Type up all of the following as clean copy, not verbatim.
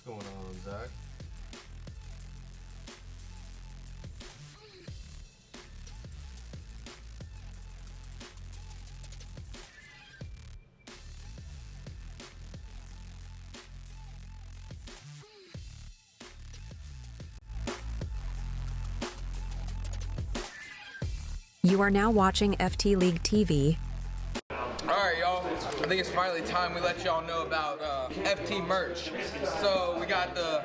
going on, Zach? You are now watching FT League TV. Alright, y'all. I think it's finally time we let y'all know about FT merch. So we got the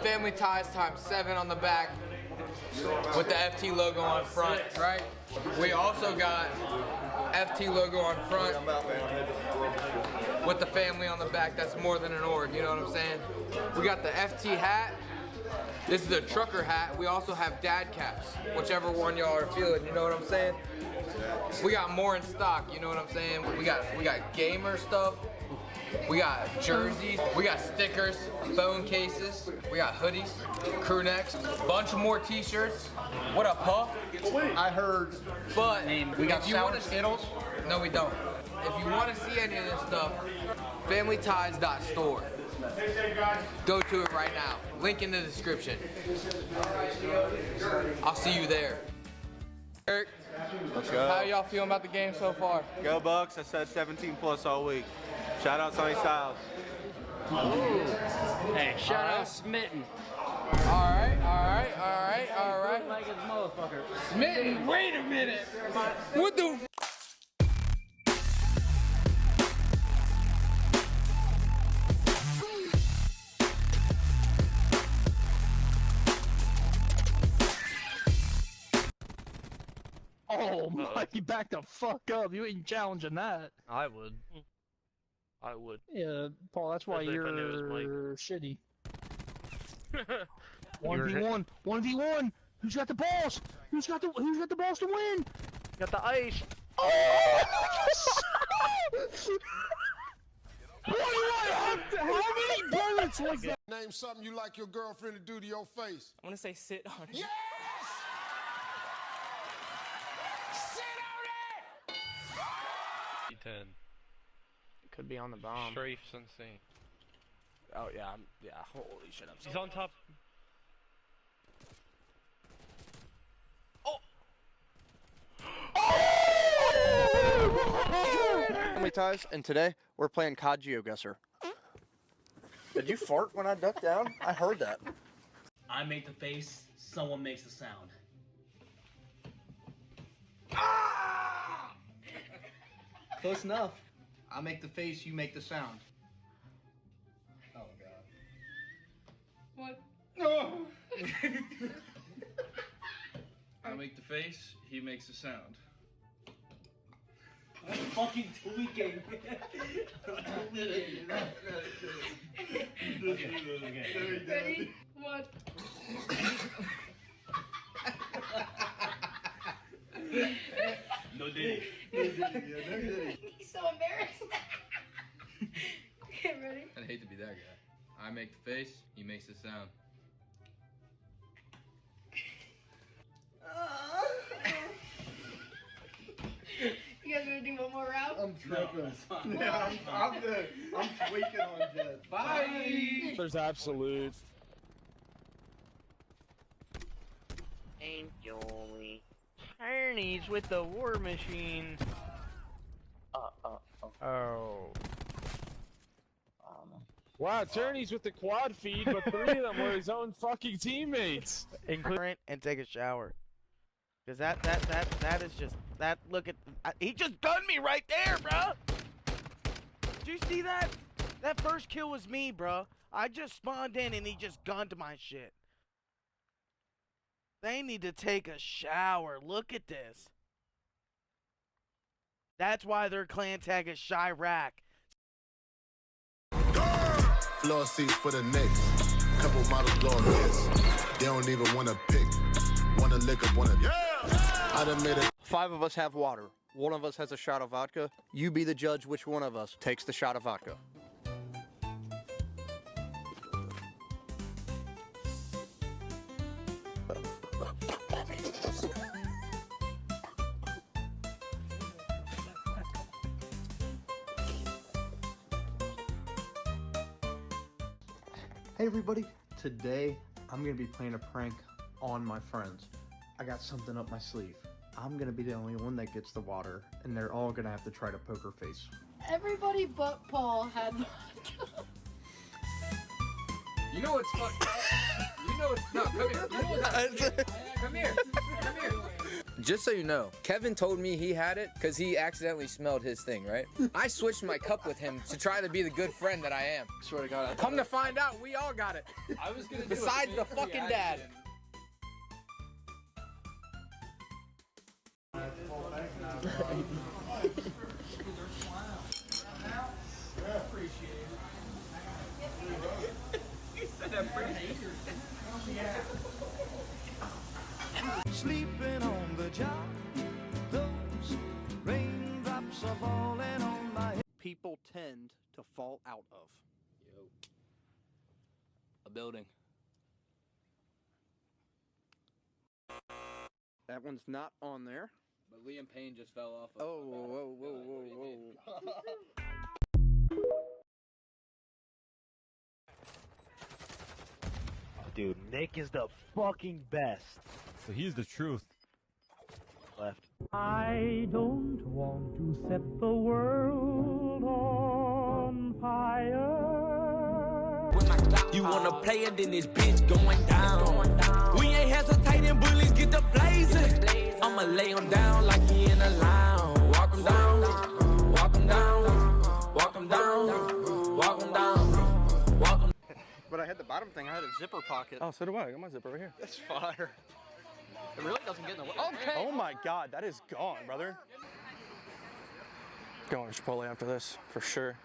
Family Ties ×7 on the back with the FT logo on front, right? We also got FT logo on front with the family on the back. That's more than an org, you know what I'm saying? We got the FT hat. This is a trucker hat. We also have dad caps, whichever one y'all are feeling, you know what I'm saying? We got more in stock, you know what I'm saying? We got gamer stuff. We got jerseys. We got stickers, phone cases. We got hoodies, crew necks, bunch of more t-shirts. What up, Puff? I heard. But We got if you sour wanna, Skittles. No, we don't. If you want to see any of this stuff, familyties.store. Go to it right now. Link in the description. I'll see you there. Eric, Let's go. how y'all feeling about the game so far? Go Bucks. I said 17 plus all week. Shout out Sonny Styles. Hey, shout out Smitten. Alright. Like his motherfucker. Smitten, wait a minute. What the f? Oh, Mikey, back the fuck up. You ain't challenging that. I would. I would. Yeah, Paul, that's why Especially if I knew it was Mike. you're shitty. 1v1. 1v1. Who's got the balls? Who's got the balls to win? Got the ice. Oh! Why do I have to? How many bullets was that? Name something you like your girlfriend to do to your face. I'm gonna say sit on it. Yes! Sit on it! 10. Could be on the bomb. Strafes insane. Oh yeah, yeah. Holy shit! I'm He's on top. Family Ties, and today we're playing COD GeoGuessr. Did you fart when I ducked down? I heard that. I make the face, someone makes the sound. Close enough. I make the face, you make the sound. Oh god. What? I make the face, he makes the sound. I'm fucking tweaking. Okay. Ready? What? No diddy. He's so embarrassed. Okay, ready? I'd hate to be that guy. I make the face, he makes the sound. You guys gonna do one more round? I'm tripping. Yeah, I'm good. I'm tweaking on Jed. Bye! There's absolute. Angel-y. Ernie's with the war machine. Oh. Wow, Turney's with the quad feed, but 3 of them were his own fucking teammates. Include and take a shower. Cause that is just that. Look at he just gunned me right there, bro. Did you see that? That first kill was me, bro. I just spawned in and he just gunned my shit. They need to take a shower. Look at this. That's why their clan tag is Chirac. Floor seats for the Knicks. Couple models blowing hits. They don't even wanna pick. Wanna lick up, wanna. Yeah! I done made it. 5 of us have water. 1 of us has a shot of vodka. You be the judge which one of us takes the shot of vodka. Hey everybody, today I'm gonna be playing a prank on my friends. I got something up my sleeve. I'm gonna be the only one that gets the water, and they're all gonna have to try to poker face. Everybody but Paul had vodka. You know what's fucked up? You know what's... No, come here. You know what's... Come here. Come here. Just so you know, Kevin told me he had it because he accidentally smelled his thing, right? I switched my cup with him to try to be the good friend that I am. Swear to God. Come to find out, we all got it. I was gonna do Besides the fucking dad. Sleeping on the job, those raindrops are falling on my head. People tend to fall out of. Yo. A building. That one's not on there. But Liam Payne just fell off of Oh, whoa, whoa, whoa, whoa. Dude, Nick is the fucking best. So he's the truth. Left. I don't want to set the world on fire. You wanna play it, then this bitch going down. We ain't hesitating, bullies get the blazing. I'ma lay him down like he in a lounge. Walk him down, walk him down, walk him down, walk him down, walk him. But I had the bottom thing, I had a zipper pocket. Oh, so do I. I got my zipper right here. That's fire. It really doesn't get in the way. Okay. Oh my God, that is gone, brother. Going to Chipotle after this, for sure.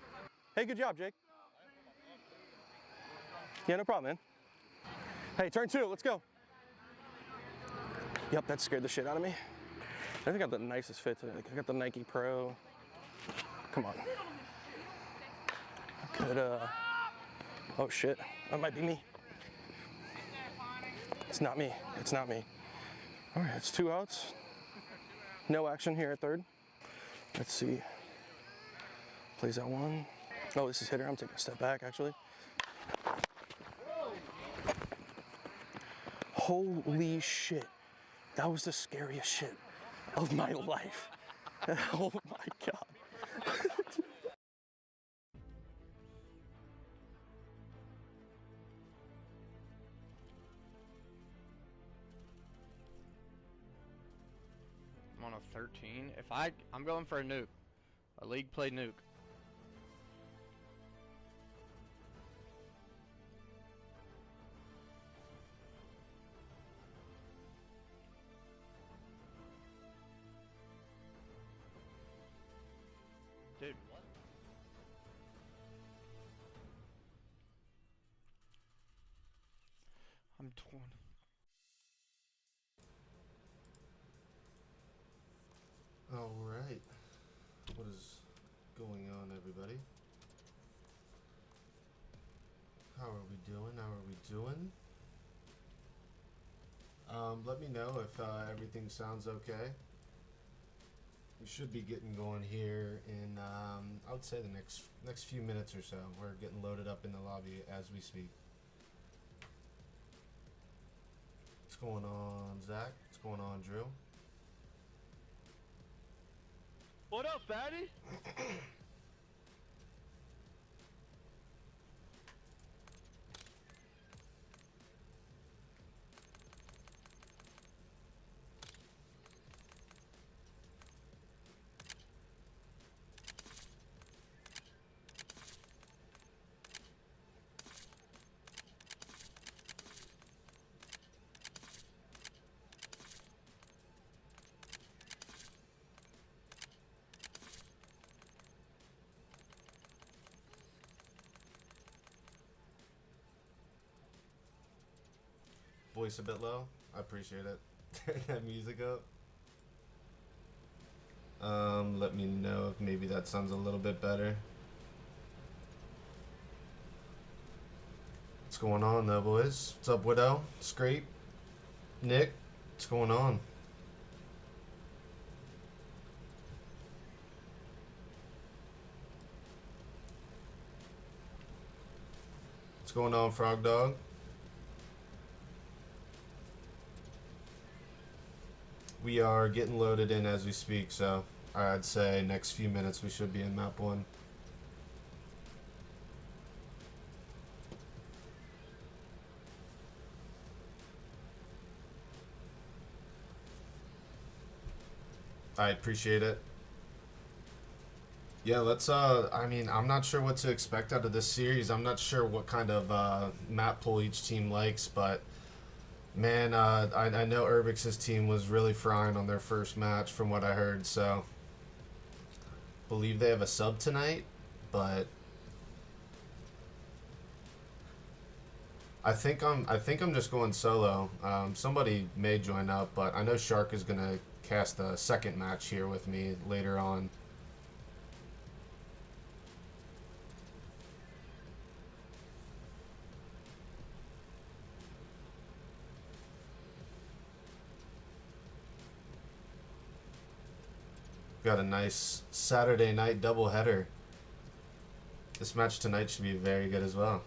Hey, good job, Jake. Yeah, no problem, man. Hey, turn 2, let's go. Yep, that scared the shit out of me. I think I got the nicest fit today. I got the Nike Pro. Come on. I could, oh shit, that might be me. It's not me, it's not me. All right, it's 2 outs. No action here at third. Let's see. Plays that one. Oh, this is hitter. I'm taking a step back, actually. Holy shit. That was the scariest shit of my life. Oh my God. I'm on a 13. I'm going for a nuke. A league play nuke. Dude, what? I'm torn. All right. What is going on, everybody? How are we doing? How are we doing? Let me know if everything sounds okay. We should be getting going here in, I would say the next few minutes or so. We're getting loaded up in the lobby as we speak. What's going on, Zach? What's going on, Drew? What up, fatty? Voice a bit low. I appreciate it. Turn that music up. Let me know if maybe that sounds a little bit better. What's going on though, boys? What's up, Widow? Scrape? Nick? What's going on? What's going on, Frog Dog? We are getting loaded in as we speak, so I'd say next few minutes we should be in map 1. I appreciate it. Yeah, let's, I mean, I'm not sure what to expect out of this series. I'm not sure what kind of map pool each team likes, but man, I know Urbix's team was really frying on their first match from what I heard, so believe they have a sub tonight, but I think I'm just going solo. Somebody may join up, but I know Shark is gonna cast a second match here with me later on. Got a nice Saturday night doubleheader. This match tonight should be very good as well.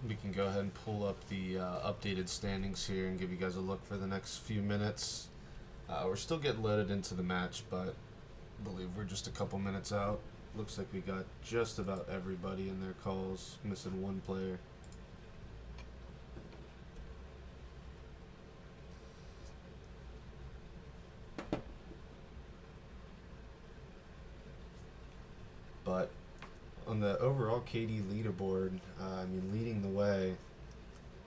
We can go ahead and pull up the updated standings here and give you guys a look for the next few minutes. We're still getting loaded into the match, but I believe we're just a couple minutes out. Looks like we got just about everybody in their calls, missing one player. But on the overall KD leaderboard, I mean, leading the way,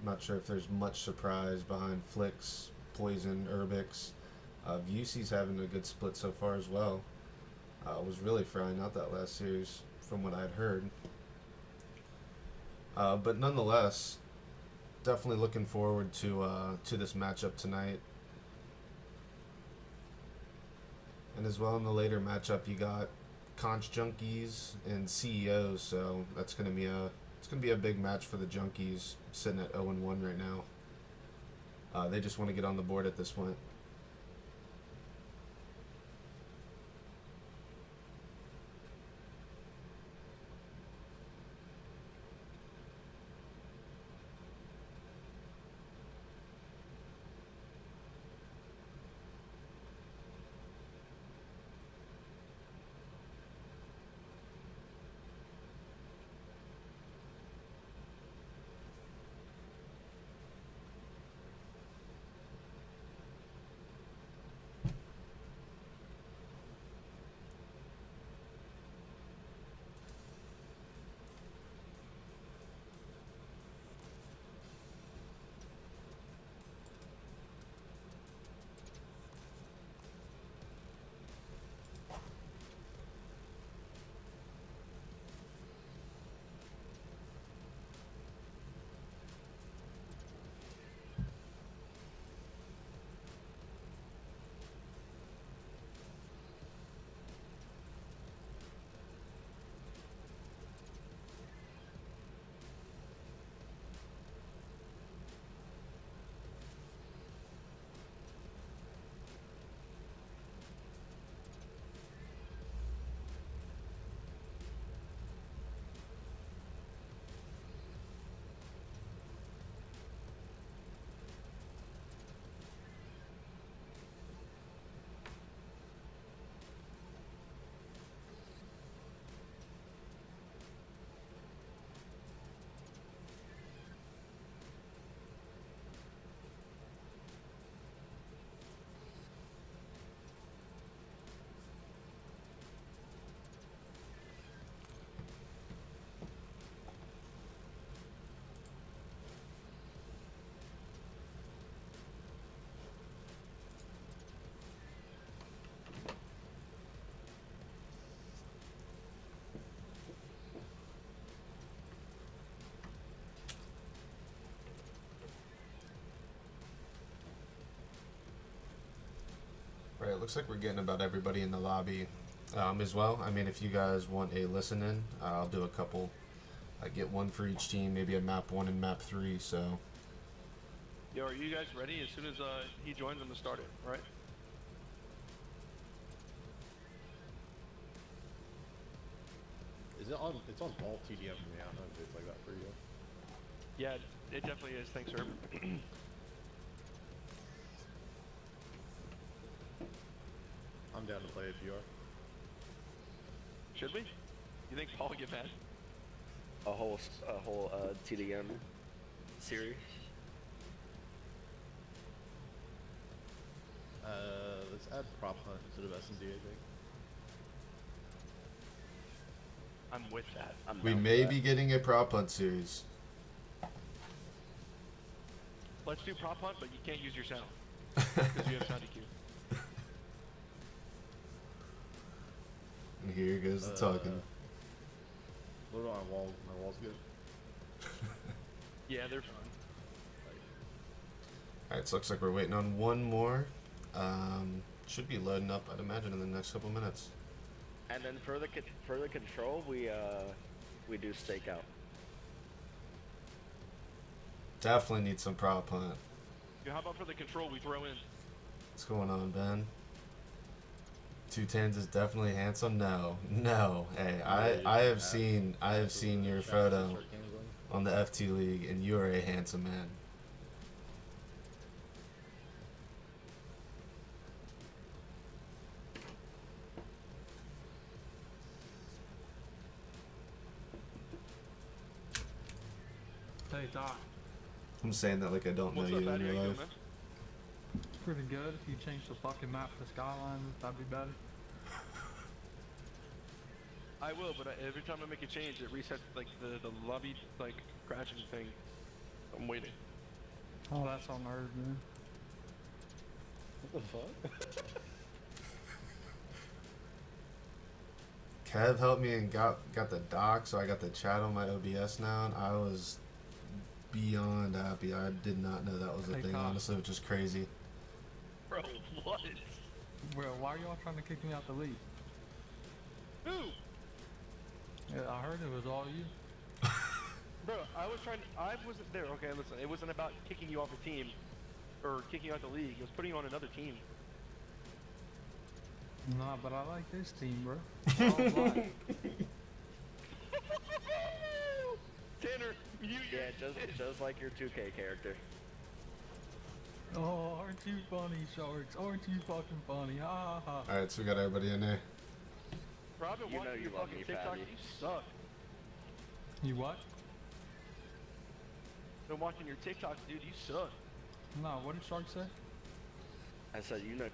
I'm not sure if there's much surprise behind Flicks, Poison, Urbix. Vucci's having a good split so far as well. Was really frying out that last series from what I'd heard. But nonetheless, definitely looking forward to this matchup tonight. And as well in the later matchup, you got Conch Junkies and CEOs, so that's gonna be a big match for the Junkies, sitting at 0-1 right now. They just want to get on the board at this point. looks like we're getting about everybody in the lobby as well. I mean, if you guys want a listen in, I'll do a couple. I get one for each team, maybe a map 1 and map 3. So. Yo, are you guys ready? As soon as he joins, I'm gonna start it, right? Is it on? It's on all TDM for me. I don't know if it's like that for you. Yeah, it definitely is. Thanks, sir. I'm down to play if you are. Should we? You think Paul will get mad? A whole TDM series. Let's add prop hunt instead of S&D, I think. I'm with that. We may be getting a prop hunt series. Let's do prop hunt, but you can't use your sound. Because you have sound EQ. And here goes the talking. What about my wall? My wall's good. Yeah, they're fine. Alright, so looks like we're waiting on one more. Should be loading up, I'd imagine, in the next couple minutes. And then for the control, we do stakeout. Definitely need some prop hunt. Yeah, how about for the control we throw in? What's going on, Ben? 210s is definitely handsome. No. Hey, I have seen your photo on the FT League, and you are a handsome man. Hey, Doc. I'm saying that like I don't know you in real life. Pretty good. If you change the fucking map to Skyline, that'd be better. I will, but every time I make a change, it resets like the lobby like crashing thing. I'm waiting. Oh, that's on Earth, man. What the fuck? Kev helped me and got the doc, so I got the chat on my OBS now, and I was beyond happy. I did not know that was a thing, honestly, which is crazy. Bro, what? Well, why are y'all trying to kick me out the league? Who? Yeah, I heard it was all you. Bro, I wasn't there. Okay, listen, it wasn't about kicking you off the team or kicking you out the league. It was putting you on another team. Nah, but I like this team, bro. All black. Tanner, yeah, just like your 2K character. Oh, aren't you funny, Sharks? Aren't you fucking funny? Ha ha ha. Alright, so we got everybody in there. Bro, I've been watching your fucking TikTok. Patty. You suck. You what? Been watching your TikToks, dude. You suck. Nah, what did Shark say? I said, you know.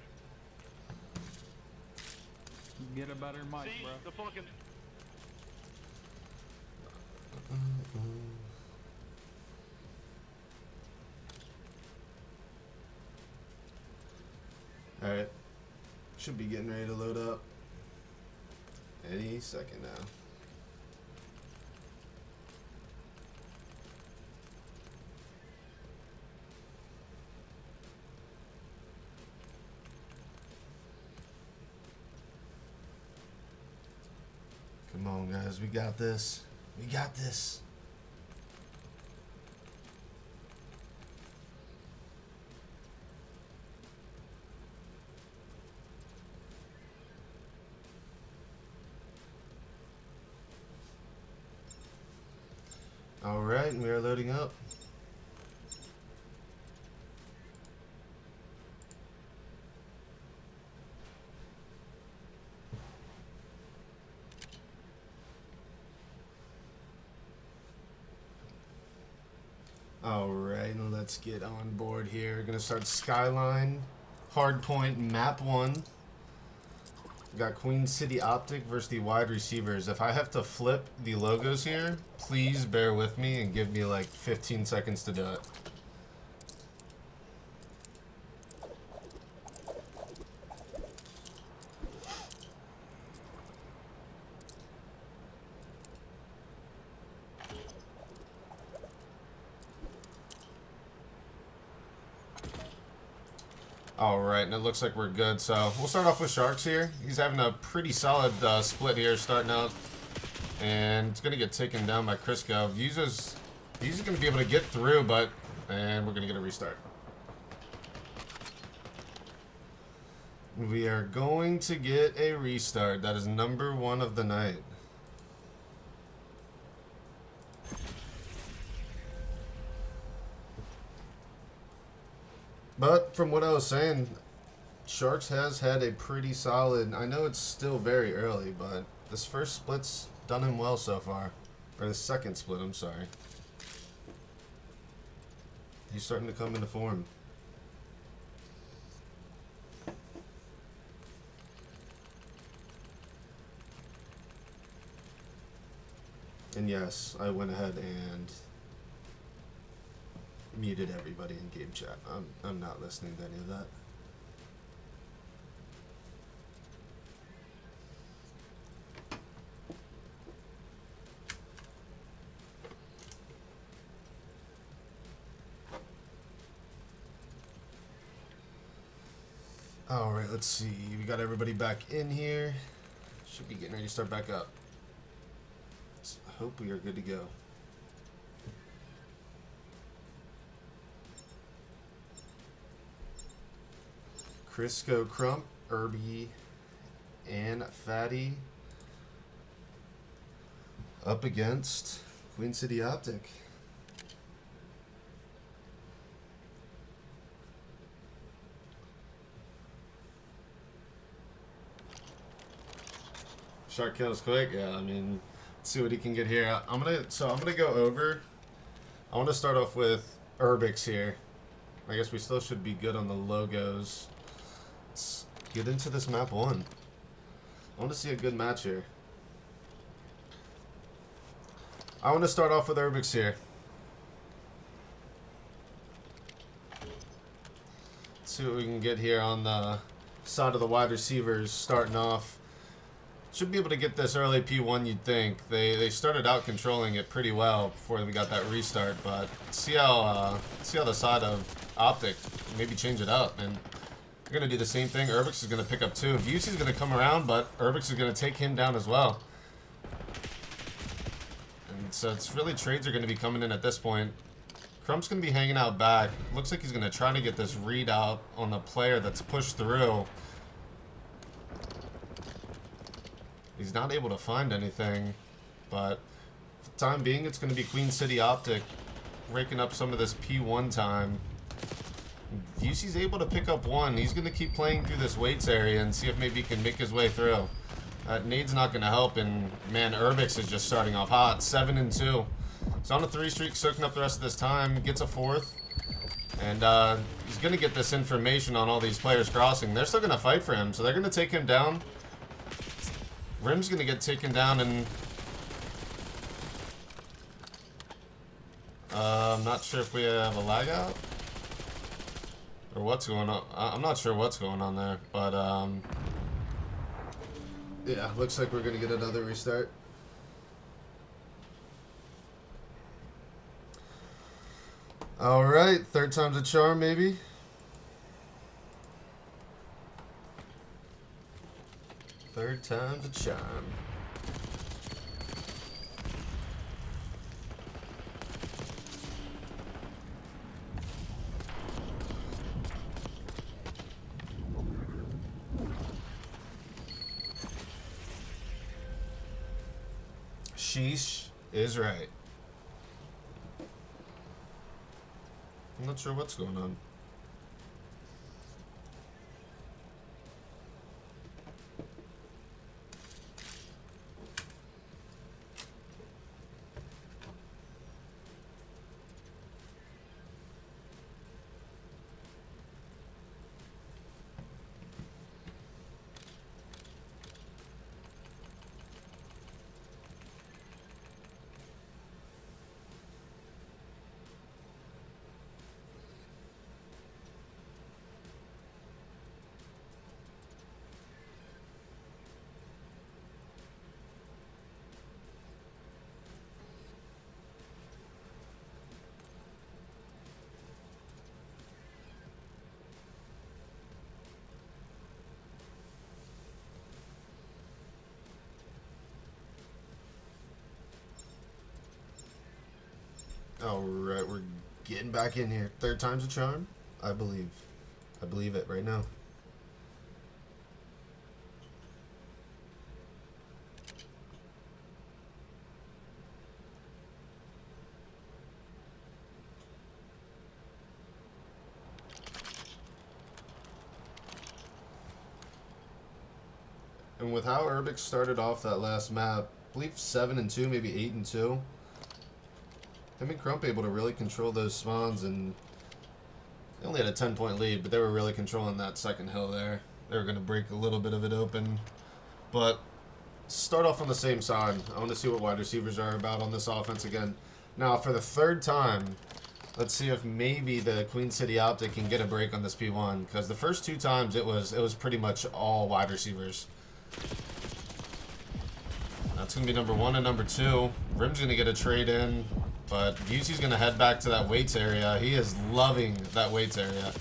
Get a better mic, See, bro. the fucking. Alright. Should be getting ready to load up any second now. Come on, guys. We got this. We got this. All right, we are loading up. All right, let's get on board here. We're gonna start Skyline, Hardpoint, Map 1. We got Queen City Optic versus the wide receivers. If I have to flip the logos here, please bear with me and give me like 15 seconds to do it. Alright, and it looks like we're good. So we'll start off with Sharks here. He's having a pretty solid split here starting out. And it's going to get taken down by Crisco. Views is going to be able to get through, but... And we're going to get a restart. We are going to get a restart. That is number 1 of the night. But from what I was saying, Sharks has had a pretty solid... I know it's still very early, but this first split's done him well so far. Or the second split, I'm sorry. He's starting to come into form. And yes, I went ahead and muted everybody in game chat. I'm not listening to any of that. Alright, let's see. We got everybody back in here. Should be getting ready to start back up. Let's hope we are good to go. Crisco, Crump, Irby, and Fatty up against Queen City Optic. Shark kills quick. Yeah, I mean, let's see what he can get here. I'm gonna go over. I want to start off with Urbix here. I guess we still should be good on the logos. Let's get into this map 1. I want to see a good match here. I want to start off with Urbix here. Let's see what we can get here on the side of the wide receivers starting off. Should be able to get this early P1, you'd think. They started out controlling it pretty well before we got that restart, but see how the side of Optic maybe change it up. And they're going to do the same thing. Urbix is going to pick up 2. Vucci is going to come around, but Urbix is going to take him down as well. And so it's really trades are going to be coming in at this point. Crump's going to be hanging out back. Looks like he's going to try to get this read out on the player that's pushed through. He's not able to find anything, but for the time being, it's going to be Queen City Optic raking up some of this P1 time. Vucci's able to pick up 1. He's going to keep playing through this weights area and see if maybe he can make his way through. Nade's not going to help, and man, Urbix is just starting off hot, 7-2. He's on a 3 streak, soaking up the rest of this time, gets a 4th, and he's going to get this information on all these players crossing. They're still going to fight for him, so they're going to take him down. Rim's gonna get taken down, and I'm not sure if we have a lag out or what's going on. I'm not sure what's going on there, but yeah, looks like we're gonna get another restart. All right, 3rd time's a charm, maybe. Third time's a charm. Sheesh is right. I'm not sure what's going on. Alright, we're getting back in here. Third time's a charm, I believe. I believe it right now. And with how Urbix started off that last map, I believe 7-2, maybe 8-2. Him and Crump able to really control those spawns, and they only had a 10-point lead, but they were really controlling that second hill there. They were going to break a little bit of it open. But start off on the same side. I want to see what wide receivers are about on this offense again. Now, for the third time, let's see if maybe the Queen City Optic can get a break on this P1, because the first 2 times it was pretty much all wide receivers. That's going to be number 1 and number 2. Rim's going to get a trade in, but Busey's going to head back to that weights area. He is loving that weights area,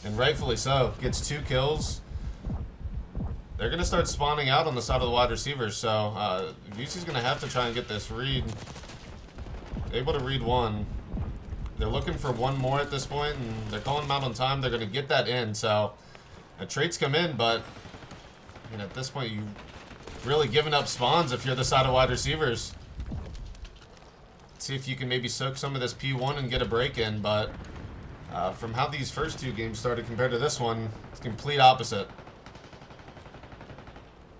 and rightfully so. Gets 2 kills. They're going to start spawning out on the side of the wide receivers, so Busey's going to have to try and get this read. Able to read 1. They're looking for 1 more at this point, and they're calling them out on time. They're going to get that in, so trades come in, but I mean, at this point, you've really given up spawns if you're the side of wide receivers. Let's see if you can maybe soak some of this P1 and get a break in, but from how these first 2 games started compared to this one, it's complete opposite.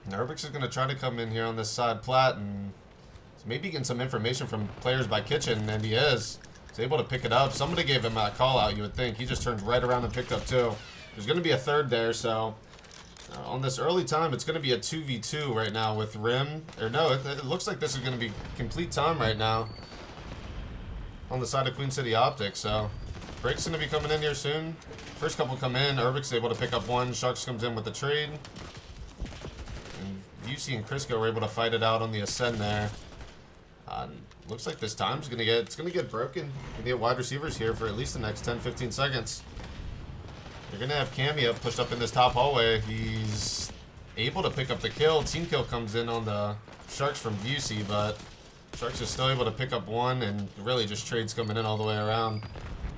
Urbix is going to try to come in here on this side plat and maybe getting some information from players by kitchen, and he is. He's able to pick it up. Somebody gave him a call out, you would think. He just turned right around and picked up 2. There's going to be a third there, so on this early time, it's going to be a 2v2 right now with Rim. Or no, it looks like this is going to be complete time right now on the side of Queen City Optic. So break's going to be coming in here soon. First couple come in. Urbix able to pick up 1. Sharks comes in with the trade. And UC and Crisco were able to fight it out on the ascend there. Looks like this time's going to get broken. Gonna get wide receivers here for at least the next 10-15 seconds. You're going to have Cameo pushed up in this top hallway. He's able to pick up the kill. Team kill comes in on the Sharks from Busey, but Sharks is still able to pick up 1, and really just trades coming in all the way around.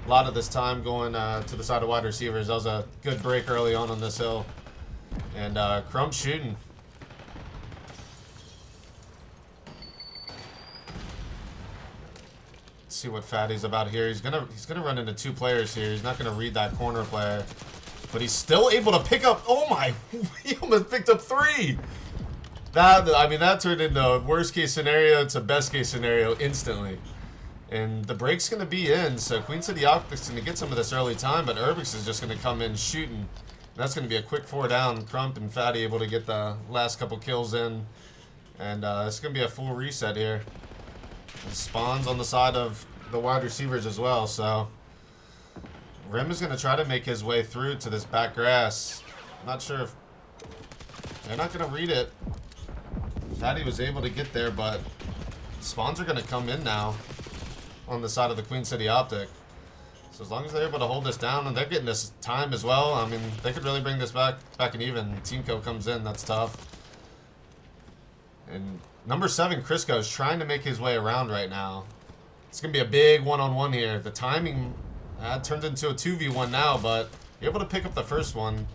A lot of this time going to the side of wide receivers. That was a good break early on this hill. And Crump shooting. Let's see what Fatty's about here. He's gonna run into 2 players here. He's not gonna read that corner player, but he's still able to pick up. Oh my! He almost picked up 3. That turned into worst case scenario to best case scenario instantly. And the break's gonna be in, so Queen City Optic's gonna get some of this early time, but Urbix is just gonna come in shooting. And that's gonna be a quick 4 down. Crump and Fatty able to get the last couple kills in, and it's gonna be a full reset here. Spawns on the side of the wide receivers as well, so Rim is going to try to make his way through to this back grass. Not sure if they're not going to read it. Fatty was able to get there, but spawns are going to come in now on the side of the Queen City Optic. So as long as they're able to hold this down, and they're getting this time as well, I mean, they could really bring this back and even. Team kill comes in, that's tough. And number 7, Crisco, is trying to make his way around right now. It's going to be a big one-on-one here. The timing turns into a 2v1 now, but you're able to pick up the first one.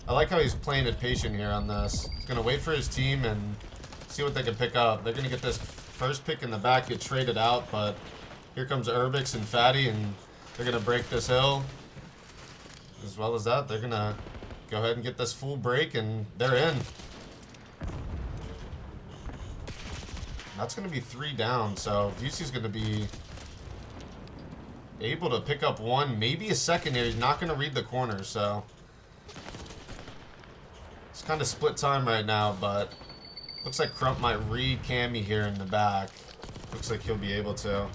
I like how he's playing it patient here on this. He's going to wait for his team and see what they can pick up. They're going to get this first pick in the back, get traded out, but here comes Urbix and Fatty, and they're going to break this hill. As well as that, they're going to go ahead and get this full break, and they're in. That's going to be 3 down, so Busey's going to be able to pick up 1, maybe a second here. He's not going to read the corner, so it's kind of split time right now, but looks like Crump might read Cammy here in the back. Looks like he'll be able to.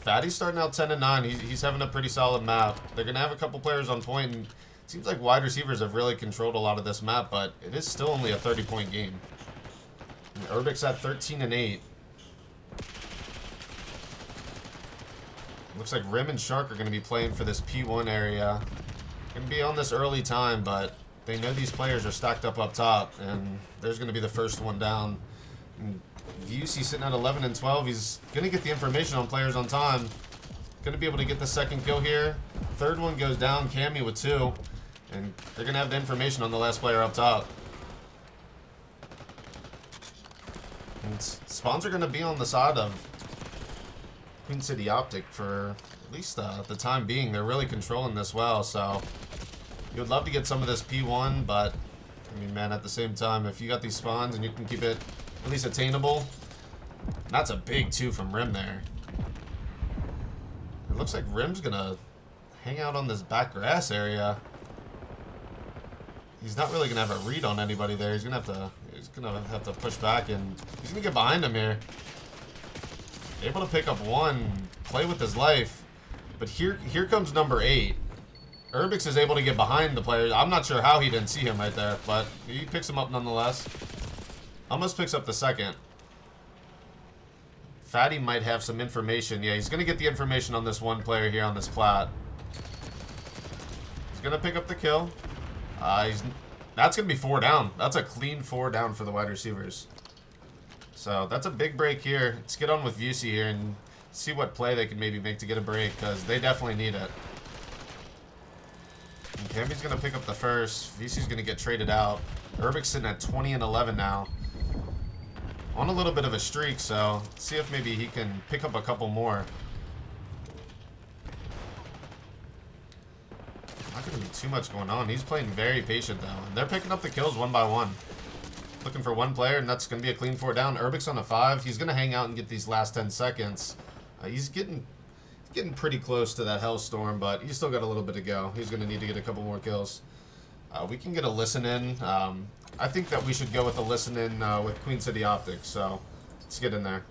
Fatty's starting out 10-9. He's having a pretty solid map. They're going to have a couple players on point, and it seems like wide receivers have really controlled a lot of this map, but it is still only a 30-point game. And Urbix at 13-8. Looks like Rim and Shark are going to be playing for this P1 area. Going to be on this early time, but they know these players are stacked up top, and there's going to be the first one down. And VUC sitting at 11 and 12. He's going to get the information on players on time. Going to be able to get the second kill here. Third one goes down. Cammy with 2. And they're going to have the information on the last player up top. And spawns are going to be on the side of Queen City Optic for at least the time being. They're really controlling this well, so you would love to get some of this P1, but I mean, man, at the same time, if you got these spawns and you can keep it at least attainable, that's a big 2 from Rim there. It looks like Rim's gonna hang out on this back grass area. He's not really gonna have a read on anybody there. He's gonna have to push back, and he's gonna get behind him here. Able to pick up 1, play with his life, but here comes number 8. Urbix is able to get behind the player. I'm not sure how he didn't see him right there, but he picks him up nonetheless. Almost picks up the second. Fatty might have some information. Yeah, he's going to get the information on this one player here on this plat. He's going to pick up the kill. That's going to be 4 down. That's a clean 4 down for the wide receivers. So that's a big break here. Let's get on with VUC here and see what play they can maybe make to get a break, because they definitely need it. And Cammy's going to pick up the first. VC's going to get traded out. Urbix sitting at 20 and 11 now. On a little bit of a streak, so let's see if maybe he can pick up a couple more. Not going to be too much going on. He's playing very patient, though. And they're picking up the kills one by one. Looking for one player, and that's going to be a clean 4 down. Urbix on a 5. He's going to hang out and get these last 10 seconds. He's getting pretty close to that Hellstorm, but he's still got a little bit to go. He's going to need to get a couple more kills. We can get a listen in. I think that we should go with a listen in with Queen City Optic, so let's get in there.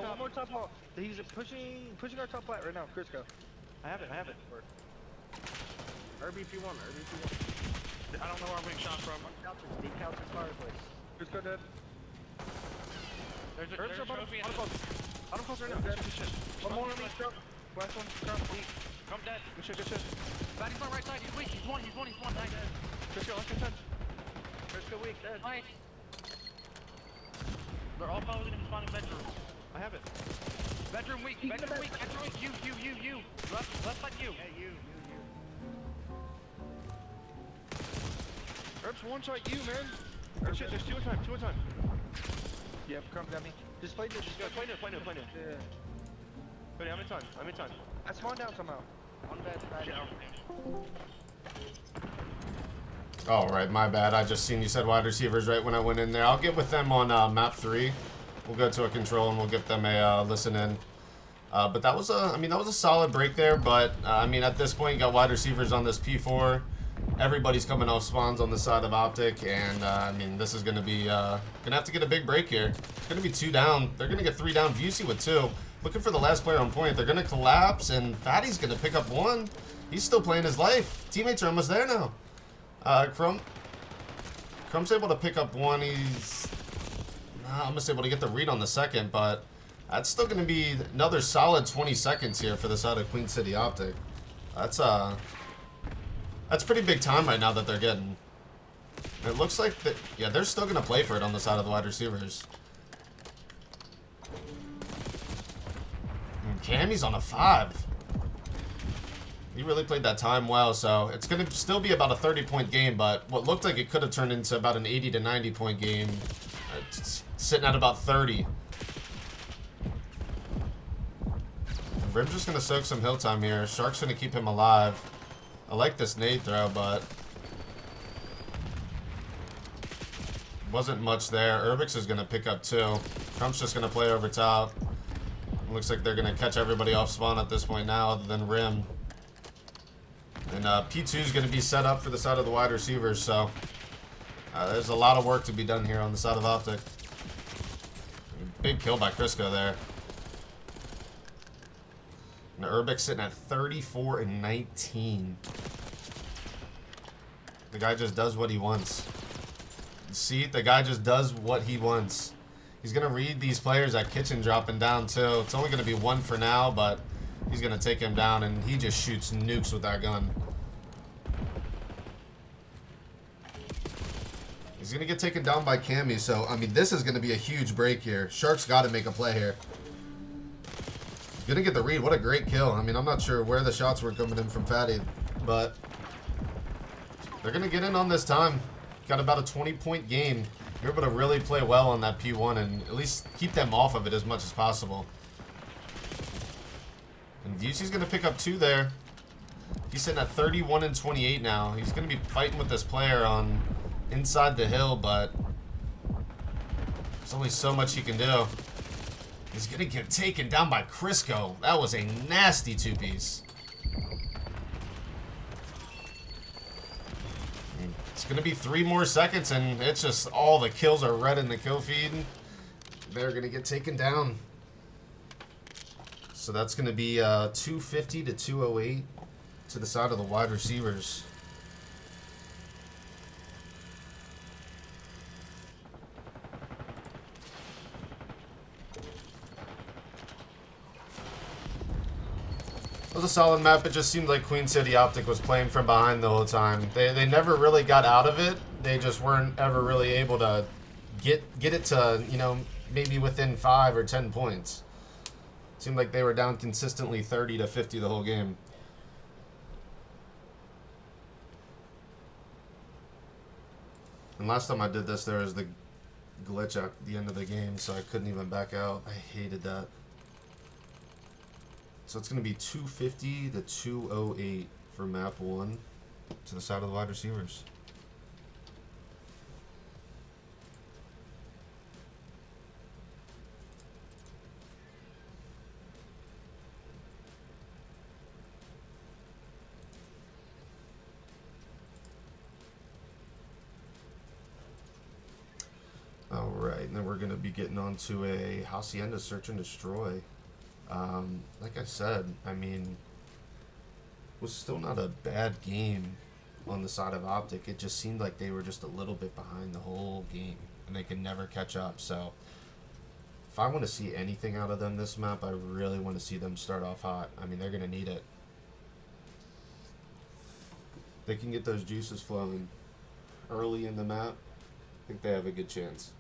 One more top hall. He's pushing our top flat right now. Crisco. I have it. RBP1. I don't know where I'm getting shot from. Deep couch is fireplace. Crisco dead. There's a trophy in the... Auto close right now. One more on me. Last one. Come dead. Good shit. Batty's on right side. He's weak. He's one. Nice. Crisco, let's touch. Crisco weak. Dead. Nice. They're all following him spawning bedroom. I have it. Bedroom weak. You. Left side you. Hey, you. Herbs one shot you, man. Good shit. There's 2 at a time. Yep, come at me. Just play this. Play new. Yeah. Wait, I'm in time. I spawned down somehow. On bed. Alright, my bad. I just seen you said wide receivers right when I went in there. I'll get with them on map 3. We'll go to a control and we'll get them a listen in. But that was a solid break there. But I mean, at this point, you got wide receivers on this P4. Everybody's coming off spawns on the side of Optic, and I mean, this is gonna be gonna have to get a big break here. It's gonna be 2 down. They're gonna get 3 down. VUC with 2. Looking for the last player on point. They're gonna collapse, and Fatty's gonna pick up 1. He's still playing his life. Teammates are almost there now. Crumb's able to pick up 1. He's almost able to get the read on the second, but that's still gonna be another solid 20 seconds here for the side of Queen City Optic. That's pretty big time right now that they're getting. It looks like that, yeah, they're still gonna play for it on the side of the wide receivers. And Cammy's on a 5. He really played that time well, so it's gonna still be about a 30-point game, but what looked like it could have turned into about an 80 to 90-point game, sitting at about 30. And Rim's just gonna soak some hill time here. Shark's gonna keep him alive. I like this nade throw, but wasn't much there. Urbix is going to pick up 2. Crump's just going to play over top. Looks like they're going to catch everybody off spawn at this point now, other than Rim. And P2 is going to be set up for the side of the wide receivers, so there's a lot of work to be done here on the side of Optic. Big kill by Crisco there. And Urbix sitting at 34 and 19. The guy just does what he wants. See, the guy just does what he wants. He's going to read these players at kitchen dropping down too. It's only going to be 1 for now, but he's going to take him down, and he just shoots nukes with that gun. He's going to get taken down by Cammy, so, I mean, this is going to be a huge break here. Shark's got to make a play here. He's going to get the read. What a great kill. I mean, I'm not sure where the shots were coming in from Fatty, but they're going to get in on this time. Got about a 20-point game. You're able to really play well on that P1 and at least keep them off of it as much as possible. And Vucci's going to pick up 2 there. He's sitting at 31 and 28 now. He's going to be fighting with this player on inside the hill, but there's only so much he can do. He's going to get taken down by Crisco. That was a nasty 2-piece. It's going to be 3 more seconds, and it's just all the kills are red in the kill feed. They're going to get taken down. So that's going to be 250 to 208 to the side of the wide receivers. It was a solid map. It just seemed like Queen City Optic was playing from behind the whole time. They never really got out of it. They just weren't ever really able to get it to, you know, maybe within 5 or 10 points. It seemed like they were down consistently 30 to 50 the whole game. And last time I did this, there was the glitch at the end of the game, so I couldn't even back out. I hated that. So it's going to be 250 to 208 for map 1 to the side of the wide receivers. Alright, and then we're going to be getting on to a Hacienda Search and Destroy. Like I said, I mean, it was still not a bad game on the side of Optic. It just seemed like they were just a little bit behind the whole game, and they could never catch up. So, if I want to see anything out of them this map, I really want to see them start off hot. I mean, they're going to need it. They can get those juices flowing early in the map. I think they have a good chance.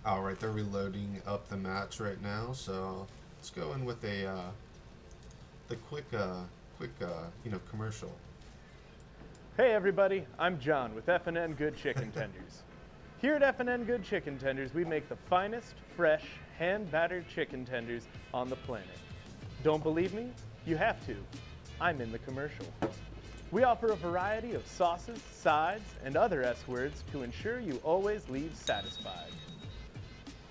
Alright, they're reloading up the match right now, so let's go in with a the quick commercial. Hey everybody, I'm John with F&N Good Chicken Tenders. Here at F&N Good Chicken Tenders, we make the finest, fresh, hand-battered chicken tenders on the planet. Don't believe me? You have to. I'm in the commercial. We offer a variety of sauces, sides, and other S-words to ensure you always leave satisfied.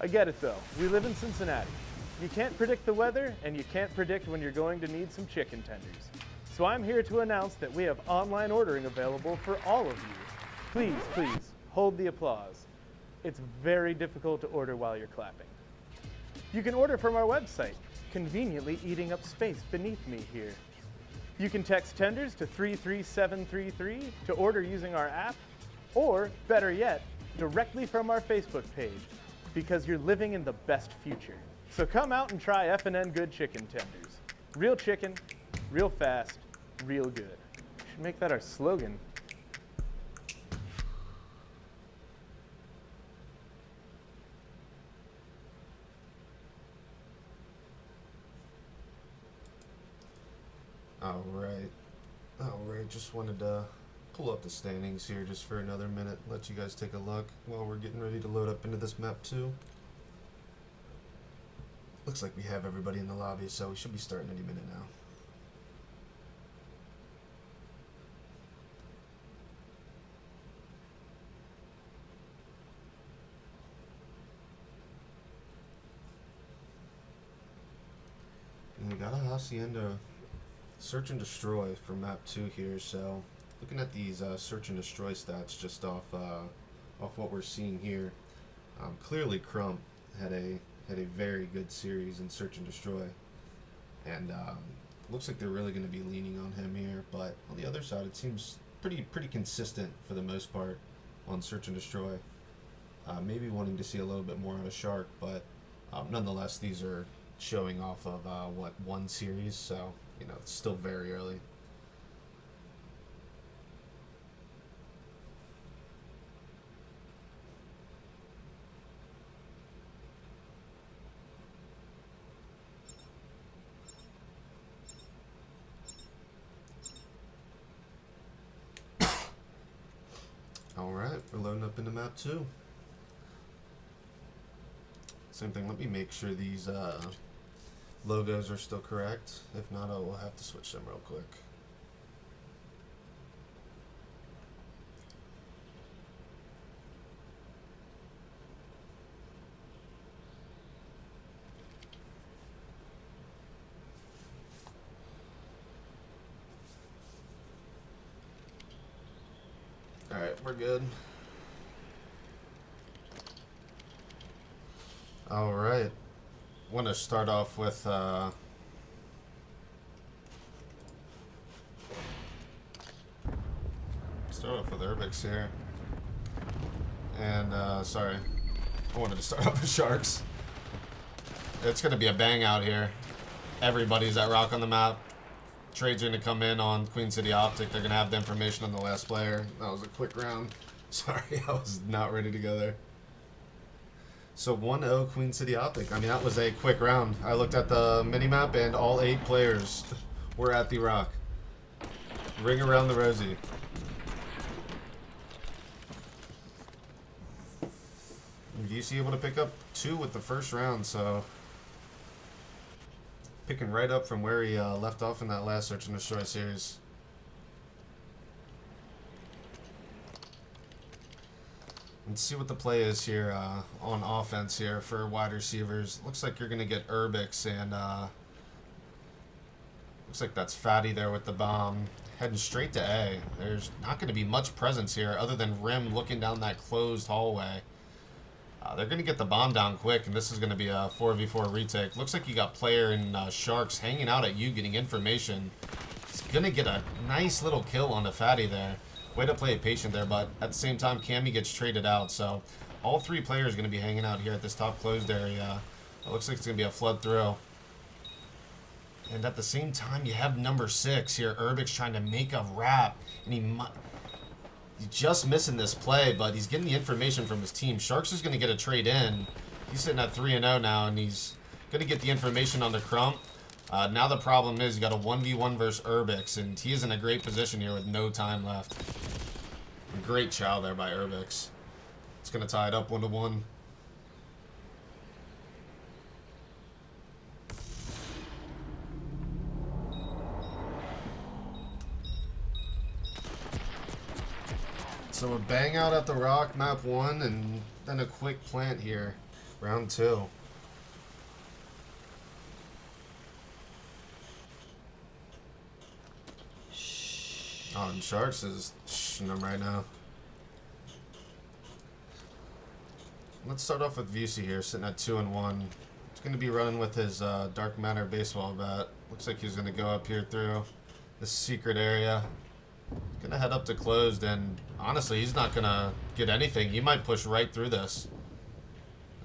I get it though, we live in Cincinnati. You can't predict the weather, and you can't predict when you're going to need some chicken tenders. So I'm here to announce that we have online ordering available for all of you. Please, please, hold the applause. It's very difficult to order while you're clapping. You can order from our website, conveniently eating up space beneath me here. You can text tenders to 33733 to order using our app, or better yet, directly from our Facebook page, because you're living in the best future. So come out and try F&N Good Chicken Tenders. Real chicken, real fast, real good. Should make that our slogan. Alright. Alright, just wanted to pull up the standings here just for another minute. Let you guys take a look while we're getting ready to load up into this map too. Looks like we have everybody in the lobby, so we should be starting any minute now. And we got a Hacienda search and destroy for map 2 here, so looking at these search and destroy stats just off what we're seeing here, clearly Crump had a very good series in search and destroy, and looks like they're really going to be leaning on him here. But on the other side, it seems pretty consistent for the most part on search and destroy. Maybe wanting to see a little bit more out of Shark, but nonetheless, these are showing off of what, one series, so you know, it's still very early. Alright, we're loading up into map 2. Same thing, let me make sure these logos are still correct. If not, I will have to switch them real quick. Alright, we're good. Alright. Want to start off with start off with Urbix here. And sorry. I wanted to start off with Sharks. It's gonna be a bang out here. Everybody's at rock on the map. Trades are going to come in on Queen City Optic. They're going to have the information on the last player. That was a quick round. Sorry, I was not ready to go there. So 1-0 Queen City Optic. I mean, that was a quick round. I looked at the minimap and all 8 players were at the rock. Ring around the rosy. VC able to pick up 2 with the first round, so picking right up from where he left off in that last search and destroy series. Let's see what the play is here on offense here for wide receivers. Looks like you're going to get Urbix, and looks like that's Fatty there with the bomb. Heading straight to A. There's not going to be much presence here other than Rim looking down that closed hallway. They're going to get the bomb down quick, and this is going to be a 4v4 retake. Looks like you got player and Sharks hanging out at you, getting information. He's going to get a nice little kill on the Fatty there. Way to play it patient there, but at the same time, Cammy gets traded out. So all 3 players are going to be hanging out here at this top closed area. It looks like it's going to be a flood throw. And at the same time, you have number 6 here, Urbix, trying to make a wrap, and he's just missing this play, but he's getting the information from his team. Sharks is going to get a trade in. He's sitting at 3-0 now, and he's going to get the information on the Crump. Now the problem is he's got a 1v1 versus Urbix, and he is in a great position here with no time left. Great chow there by Urbix. It's going to tie it up 1-1. So a bang out at the rock, map 1, and then a quick plant here, round 2. Oh, and Sharks is shhing him right now. Let's start off with VC here, sitting at 2-1. He's going to be running with his Dark Matter baseball bat. Looks like he's going to go up here through this secret area. Gonna head up to closed, and honestly, he's not gonna get anything. He might push right through this.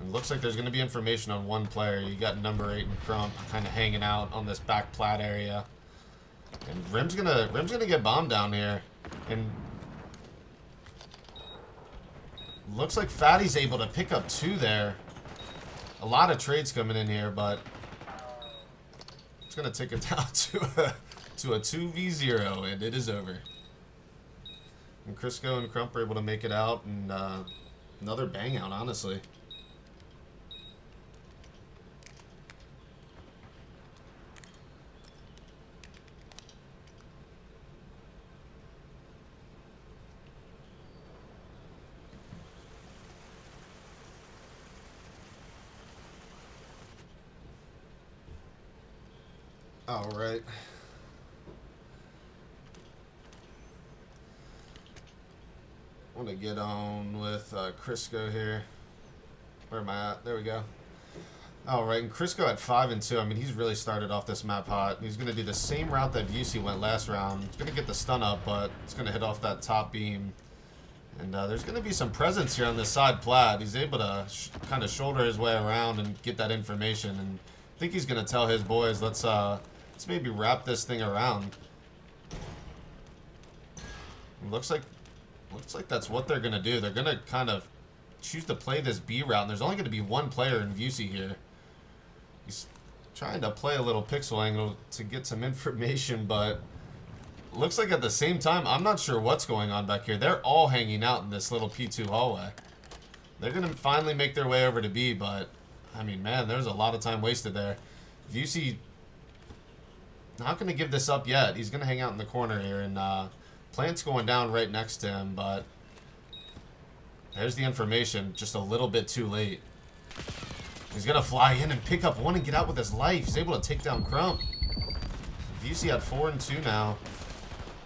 And looks like there's gonna be information on one player. You got number 8 and Crump kind of hanging out on this back plat area. And Rim's gonna get bombed down here. And looks like Fatty's able to pick up 2 there. A lot of trades coming in here, but it's gonna take it down to to a 2v0, and it is over. And Crisco and Crump are able to make it out, and another bang out, honestly. All right. I want to get on with Crisco here. Where am I at? There we go. All right, and Crisco at 5 and 2. I mean, he's really started off this map hot. He's going to do the same route that Vusi went last round. He's going to get the stun up, but it's going to hit off that top beam. And there's going to be some presence here on this side plat. He's able to kind of shoulder his way around and get that information. And I think he's going to tell his boys, let's maybe wrap this thing around. It looks like that's what they're going to do. They're going to kind of choose to play this B route. And there's only going to be one player in Vusi here. He's trying to play a little pixel angle to get some information, but looks like at the same time, I'm not sure what's going on back here. They're all hanging out in this little P2 hallway. They're going to finally make their way over to B, but, I mean, man, there's a lot of time wasted there. Vusi not going to give this up yet. He's going to hang out in the corner here, and Plant's going down right next to him, but there's the information, just a little bit too late. He's going to fly in and pick up one and get out with his life. He's able to take down Crump. Vusi at 4 and 2 now.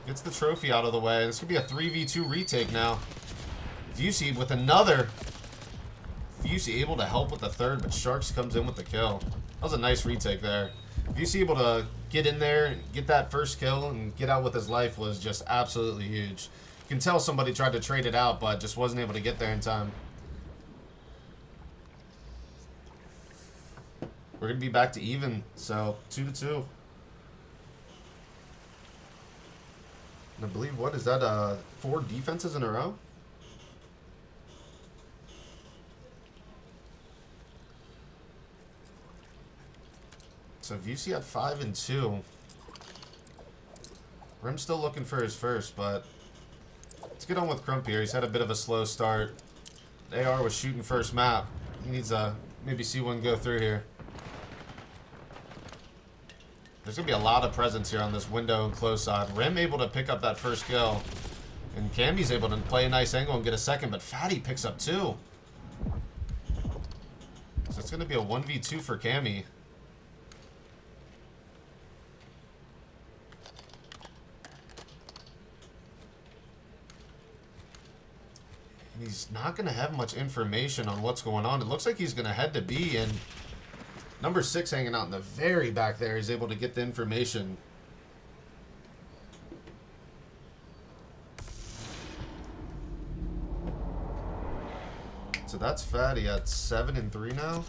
Gets the trophy out of the way. This could be a 3v2 retake now. Vusi with another. Vusi able to help with the third, but Sharks comes in with the kill. That was a nice retake there. Vusi able to get in there and get that first kill and get out with his life was just absolutely huge. You can tell somebody tried to trade it out, but just wasn't able to get there in time. We're going to be back to even, so 2-2. I believe, what is that, 4 defenses in a row? So Vusi at 5 and 2. Rim's still looking for his first, but let's get on with Crump here. He's had a bit of a slow start. AR was shooting first map. He needs to maybe see one go through here. There's going to be a lot of presence here on this window and close side. Rim able to pick up that first kill. And Cammy's able to play a nice angle and get a second, but Fatty picks up 2. So it's going to be a 1v2 for Cammy. And he's not going to have much information on what's going on. It looks like he's going to head to B, and number 6 hanging out in the very back there is able to get the information. So that's Fatty at 7 and 3 now.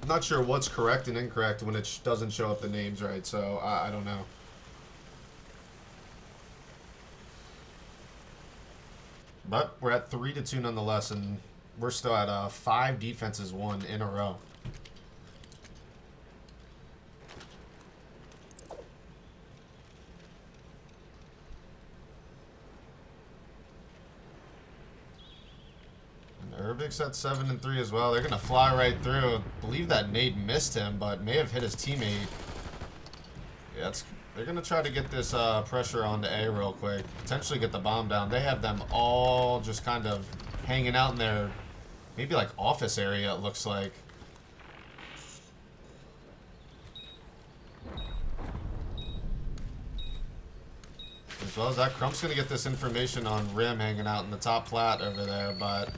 I'm not sure what's correct and incorrect when it doesn't show up the names right, so I don't know. But we're at 3-2 nonetheless, and we're still at 5 defenses won in a row. Urbix at 7 and 3 as well. They're gonna fly right through. I believe that nade missed him, but may have hit his teammate. Yeah, they're gonna try to get this pressure onto A real quick. Potentially get the bomb down. They have them all just kind of hanging out in their maybe like office area, it looks like. As well as that, Crump's gonna get this information on Rim hanging out in the top plat over there, but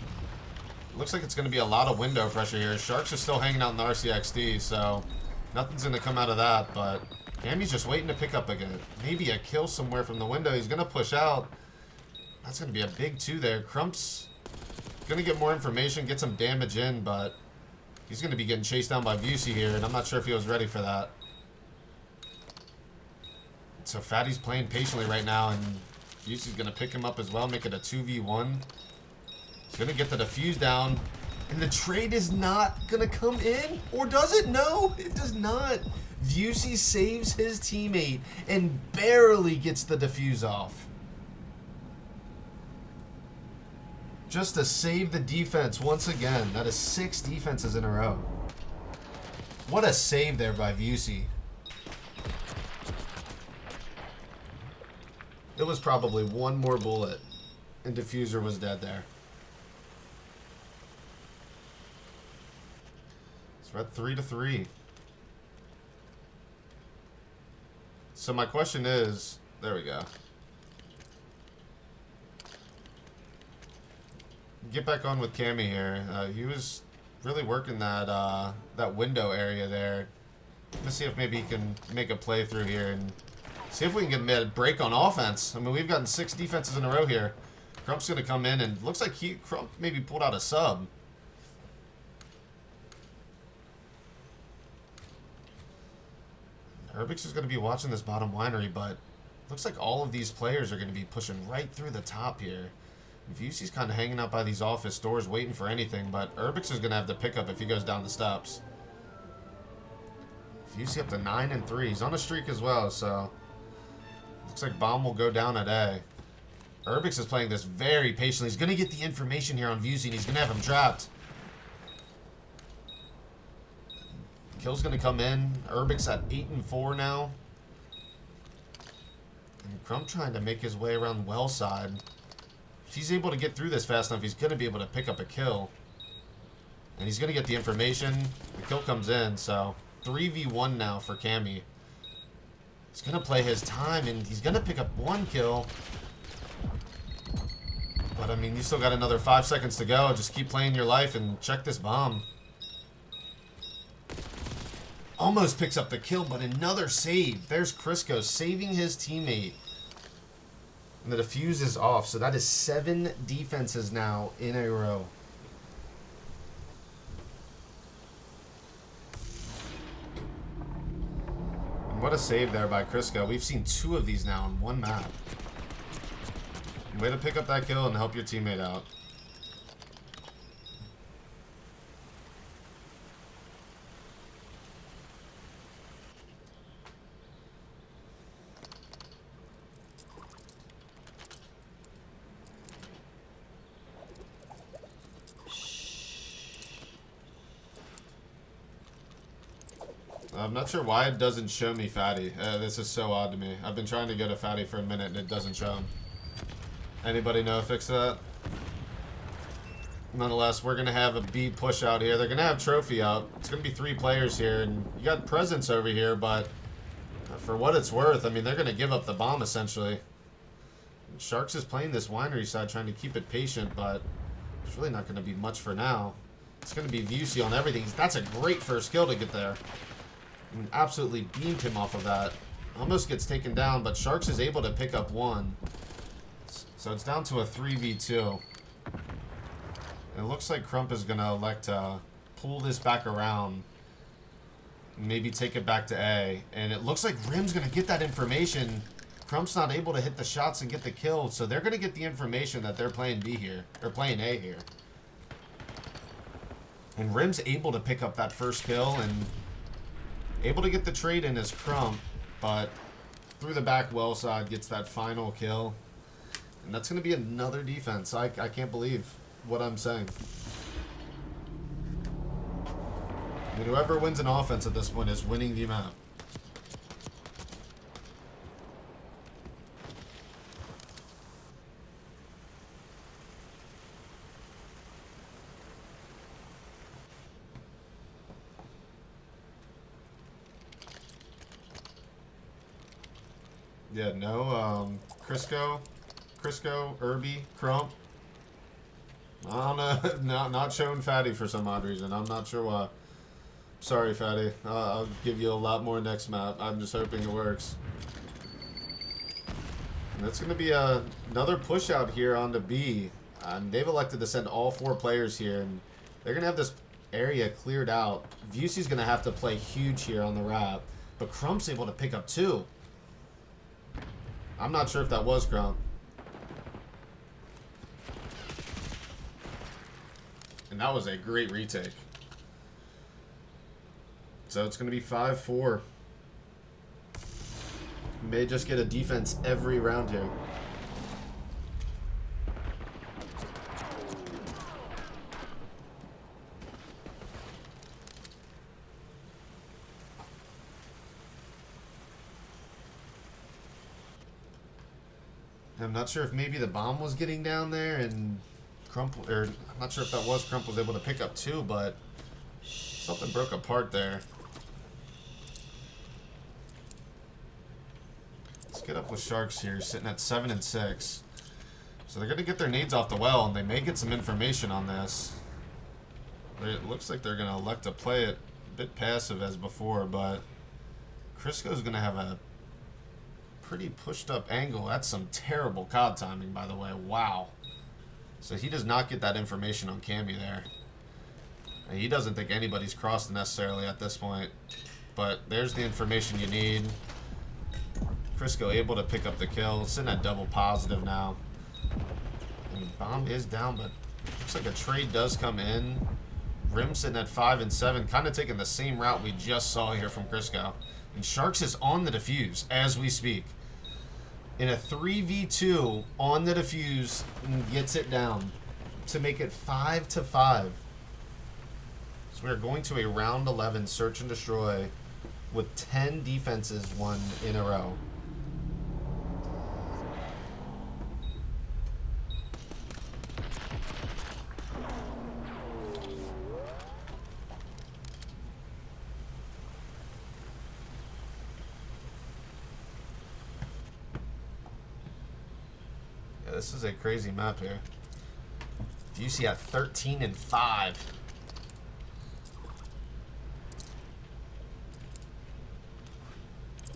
looks like it's going to be a lot of window pressure here. Sharks are still hanging out in the RCXD, so nothing's going to come out of that, but Cammy's just waiting to pick up maybe a kill somewhere from the window. He's going to push out. That's going to be a big 2 there. Crump's going to get more information, get some damage in, but he's going to be getting chased down by Vusi here, and I'm not sure if he was ready for that. So Fatty's playing patiently right now, and Vusi's going to pick him up as well, make it a 2v1. He's going to get the defuse down, and the trade is not going to come in, or does it? No, it does not. Vusi saves his teammate and barely gets the defuse off. Just to save the defense once again. That is 6 defenses in a row. What a save there by Vusi. It was probably one more bullet, and Diffuser was dead there. So we're at 3-3. So my question is, there we go. Get back on with Cammy here. He was really working that that window area there. Let's see if maybe he can make a play through here and see if we can get a break on offense. I mean, we've gotten 6 defenses in a row here. Crump's going to come in, and looks like Crump maybe pulled out a sub. Urbix is going to be watching this bottom winery, but looks like all of these players are going to be pushing right through the top here. Vusi's kind of hanging out by these office doors waiting for anything, but Urbix is going to have to pick up if he goes down the steps. Vusi up to 9-3. He's on a streak as well, so looks like bomb will go down at A. Urbix is playing this very patiently. He's going to get the information here on Vusi, and he's going to have him trapped. Kill's going to come in. Urbix at 8-4 now. And Crump trying to make his way around well side. If he's able to get through this fast enough, he's going to be able to pick up a kill. And he's going to get the information. The kill comes in, so 3v1 now for Cammy. He's going to play his time, and he's going to pick up 1 kill. But, I mean, you still got another 5 seconds to go. Just keep playing your life and check this bomb. Almost picks up the kill, but another save. There's Crisco saving his teammate. And the defuse is off, so that is 7 defenses now in a row. And what a save there by Crisco. We've seen 2 of these now on 1 map. Way to pick up that kill and help your teammate out. I'm not sure why it doesn't show me Fatty. This is so odd to me. I've been trying to go to Fatty for a minute and it doesn't show him. Anybody know a fix to that? Nonetheless, we're going to have a B push out here. They're going to have Trophy out. It's going to be 3 players here, and you got Presence over here, but for what it's worth, I mean, they're going to give up the bomb, essentially. And Sharks is playing this winery side, trying to keep it patient, but it's really not going to be much for now. It's going to be Vusi on everything. That's a great first kill to get there. I mean, absolutely beamed him off of that. Almost gets taken down, but Sharks is able to pick up 1. So it's down to a 3v2. It looks like Crump is going to elect to pull this back around. Maybe take it back to A. And it looks like Rim's going to get that information. Crump's not able to hit the shots and get the kill. So they're going to get the information that they're playing B here. Or playing A here. And Rim's able to pick up that first kill. And able to get the trade in as Crump. But through the back well side gets that final kill. And that's going to be another defense. I can't believe what I'm saying. I mean, whoever wins an offense at this point is winning the map. Yeah, no, Crisco, Irby, Crump. I don't know, not showing Fatty for some odd reason. I'm not sure why. Sorry, Fatty. I'll give you a lot more next map. I'm just hoping it works. And that's going to be another push out here onto B. They've elected to send all 4 players here, and they're going to have this area cleared out. Vusi's going to have to play huge here on the wrap, but Crump's able to pick up 2. I'm not sure if that was Crump. And that was a great retake. So it's going to be 5-4. may just get a defense every round here. I'm not sure if maybe the bomb was getting down there and Crump, or I'm not sure if that was Crump was able to pick up too, but something broke apart there. Let's get up with Sharks here, sitting at 7 and 6. So they're gonna get their nades off the well, and they may get some information on this. It looks like they're gonna elect to play it a bit passive as before, but Crisco's gonna have a pretty pushed up angle. That's some terrible COD timing, by the way. Wow. So he does not get that information on Cammy there. And he doesn't think anybody's crossed necessarily at this point. But there's the information you need. Crisco able to pick up the kill. Sitting at double positive now. And bomb is down, but looks like a trade does come in. Rim sitting at 5 and 7, kind of taking the same route we just saw here from Crisco. And Sharks is on the defuse as we speak. In a 3v2 on the defuse, and gets it down to make it 5-5. So we are going to a round 11 search and destroy with 10 defenses won in a row. This is a crazy map here. You see at 13 and 5.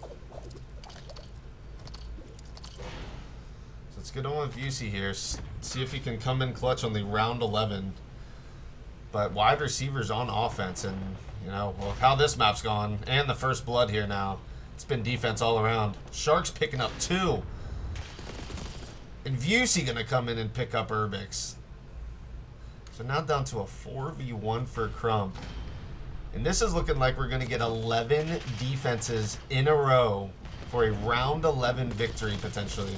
So let's get on with Busey here. See if he can come in clutch on the round 11. But wide receivers on offense, and you know, well, how this map's gone, and the first blood here now. It's been defense all around. Sharks picking up 2. And Busey gonna come in and pick up Urbix. So now down to a 4v1 for Crump. And this is looking like we're gonna get 11 defenses in a row for a round 11 victory potentially.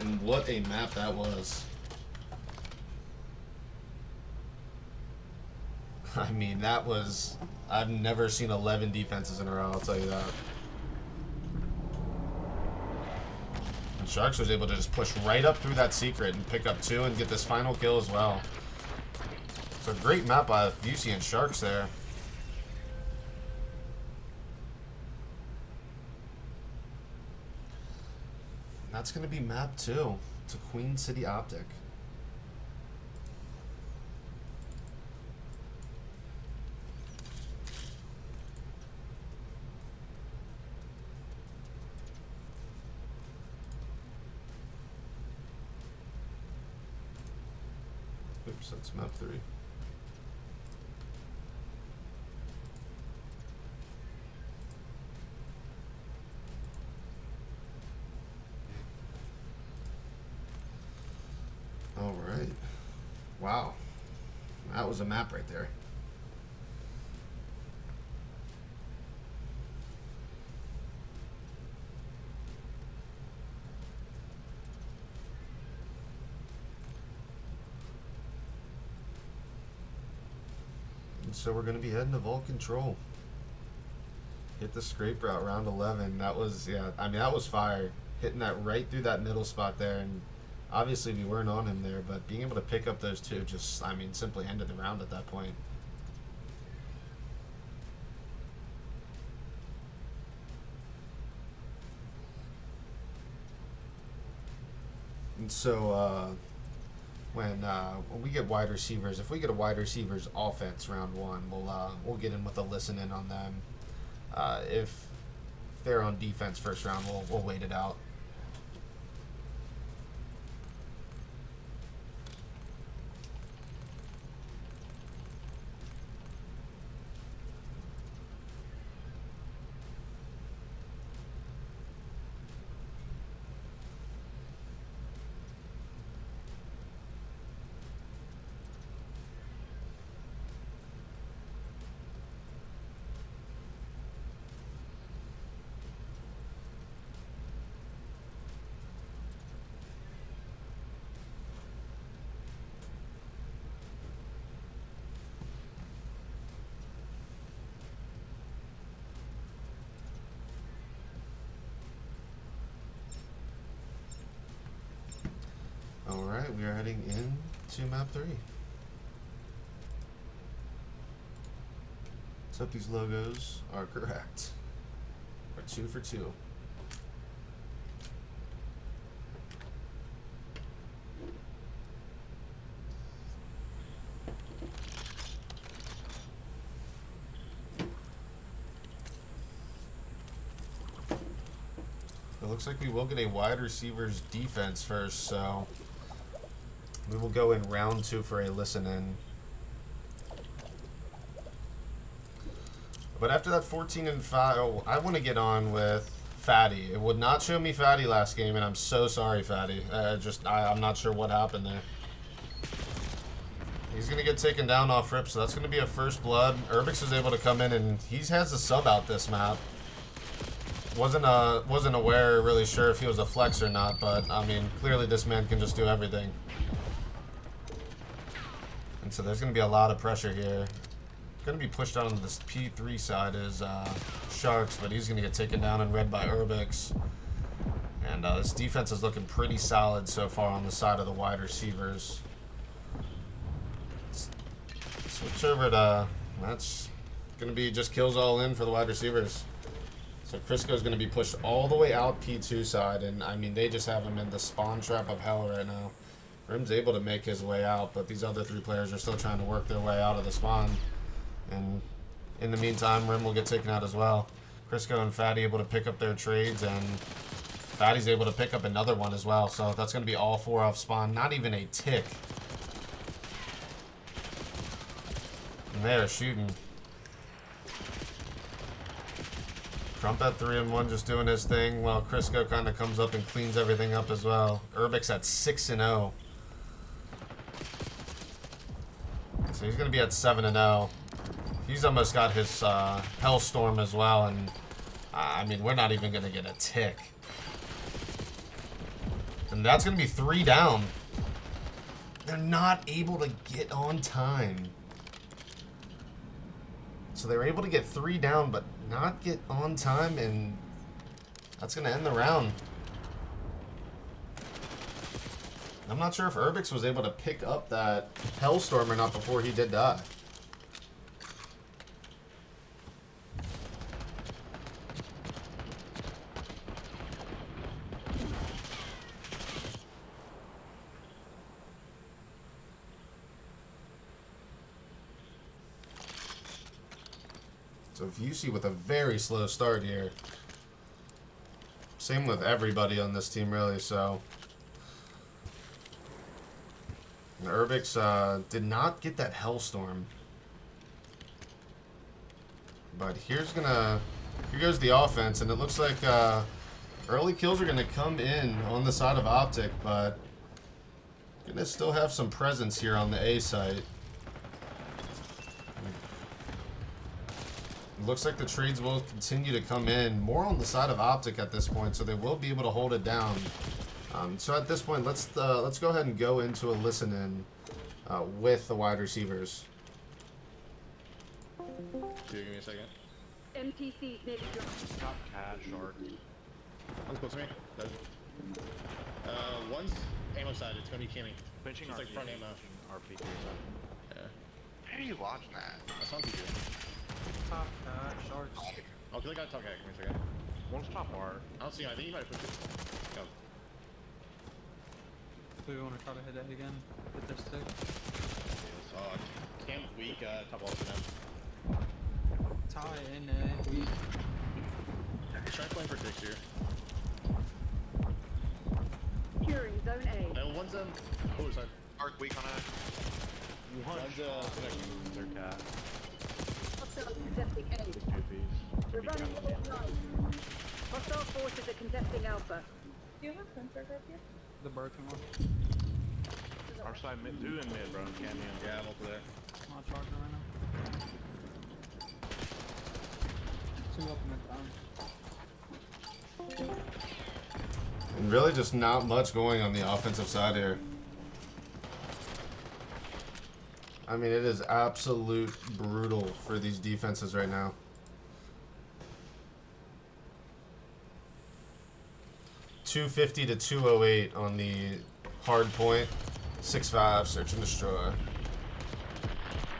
And what a map that was. I mean, that was, I've never seen 11 defenses in a row, I'll tell you that. Sharks was able to just push right up through that secret and pick up 2 and get this final kill as well. So great map by Busey and Sharks there. And that's going to be map 2 to Queen City Optic. Oops, that's map 3. All right. Wow. That was a map right there. So we're going to be heading to Vault Control. Hit the scrape route, round 11. That was, yeah, I mean, that was fire. Hitting that right through that middle spot there. And obviously we weren't on him there, but being able to pick up those 2 just, I mean, simply ended the round at that point. And so, when we get wide receivers, if we get a wide receivers offense round 1, we'll get in with a listen in on them. If they're on defense first round, we'll wait it out. Alright, we are heading in to map 3. Let's hope these logos are correct. We're 2 for 2. It looks like we will get a wide receiver's defense first, so we will go in round 2 for a listen in. But after that 14-5, oh, I want to get on with Fatty. It would not show me Fatty last game, and I'm so sorry, Fatty. I'm not sure what happened there. He's going to get taken down off rip, so that's going to be a first blood. Urbix is able to come in, and he has a sub out this map. Wasn't aware, really sure if he was a flex or not, but I mean, clearly this man can just do everything. And so there's going to be a lot of pressure here. Going to be pushed out on this P3 side is Sharks, but he's going to get taken down and read by Urbix. And this defense is looking pretty solid so far on the side of the wide receivers. Switch over to, that's going to be just kills all in for the wide receivers. So Crisco's going to be pushed all the way out P2 side, and I mean, they just have him in the spawn trap of hell right now. Rim's able to make his way out, but these other 3 players are still trying to work their way out of the spawn. And in the meantime, Rim will get taken out as well. Crisco and Fatty able to pick up their trades, and Fatty's able to pick up another one as well. So that's going to be all 4 off spawn, not even a tick. And they are shooting. Trump at 3-1 just doing his thing while Crisco kind of comes up and cleans everything up as well. Urbix at 6-0. So he's going to be at 7-0. He's almost got his Hellstorm as well, and I mean, we're not even going to get a tick. And that's going to be 3 down. They're not able to get on time. So they were able to get 3 down, but not get on time, and that's going to end the round. I'm not sure if Urbix was able to pick up that Hellstorm or not before he did die. So VUC with a very slow start here. Same with everybody on this team, really, so. And Urbix did not get that Hellstorm. But here goes the offense, and it looks like early kills are going to come in on the side of Optic, but going to still have some presence here on the A site. Looks like the trades will continue to come in more on the side of Optic at this point, so they will be able to hold it down. So at this point, let's go ahead and go into a listen in with the wide receivers. Give me a second. MTC maybe Top cat shark. One's close to me. Dead. One's ammo side. It's gonna be Kimmy. Pinching It's like front ammo. RP. Yeah. How are you watching that? That's on TV. Top Sharks. Oh, kill the guy top cat. Give me a second. One's top bar. I don't see him. I think he might have pushed it. Go. Do we want to try to hit that again with this stick? Cam's weak. Top wall for them. Tie in A. Weak. He's trying to play for texture. Curing zone A. And one's oh, sorry. Arc weak on it. One's connecting. Third cat. Hostile contesting A. We're running all night. Hostile forces are contesting Alpha. Do you have sensor right here? The broken one. Our side mid, 2 in mid, bro. Canyon. Yeah, I'm over there. Not charging right now. 2 up in the down. And really just not much going on the offensive side here. I mean, it is absolute brutal for these defenses right now. $250 to $208 on the hard point. 6-5, search and destroy.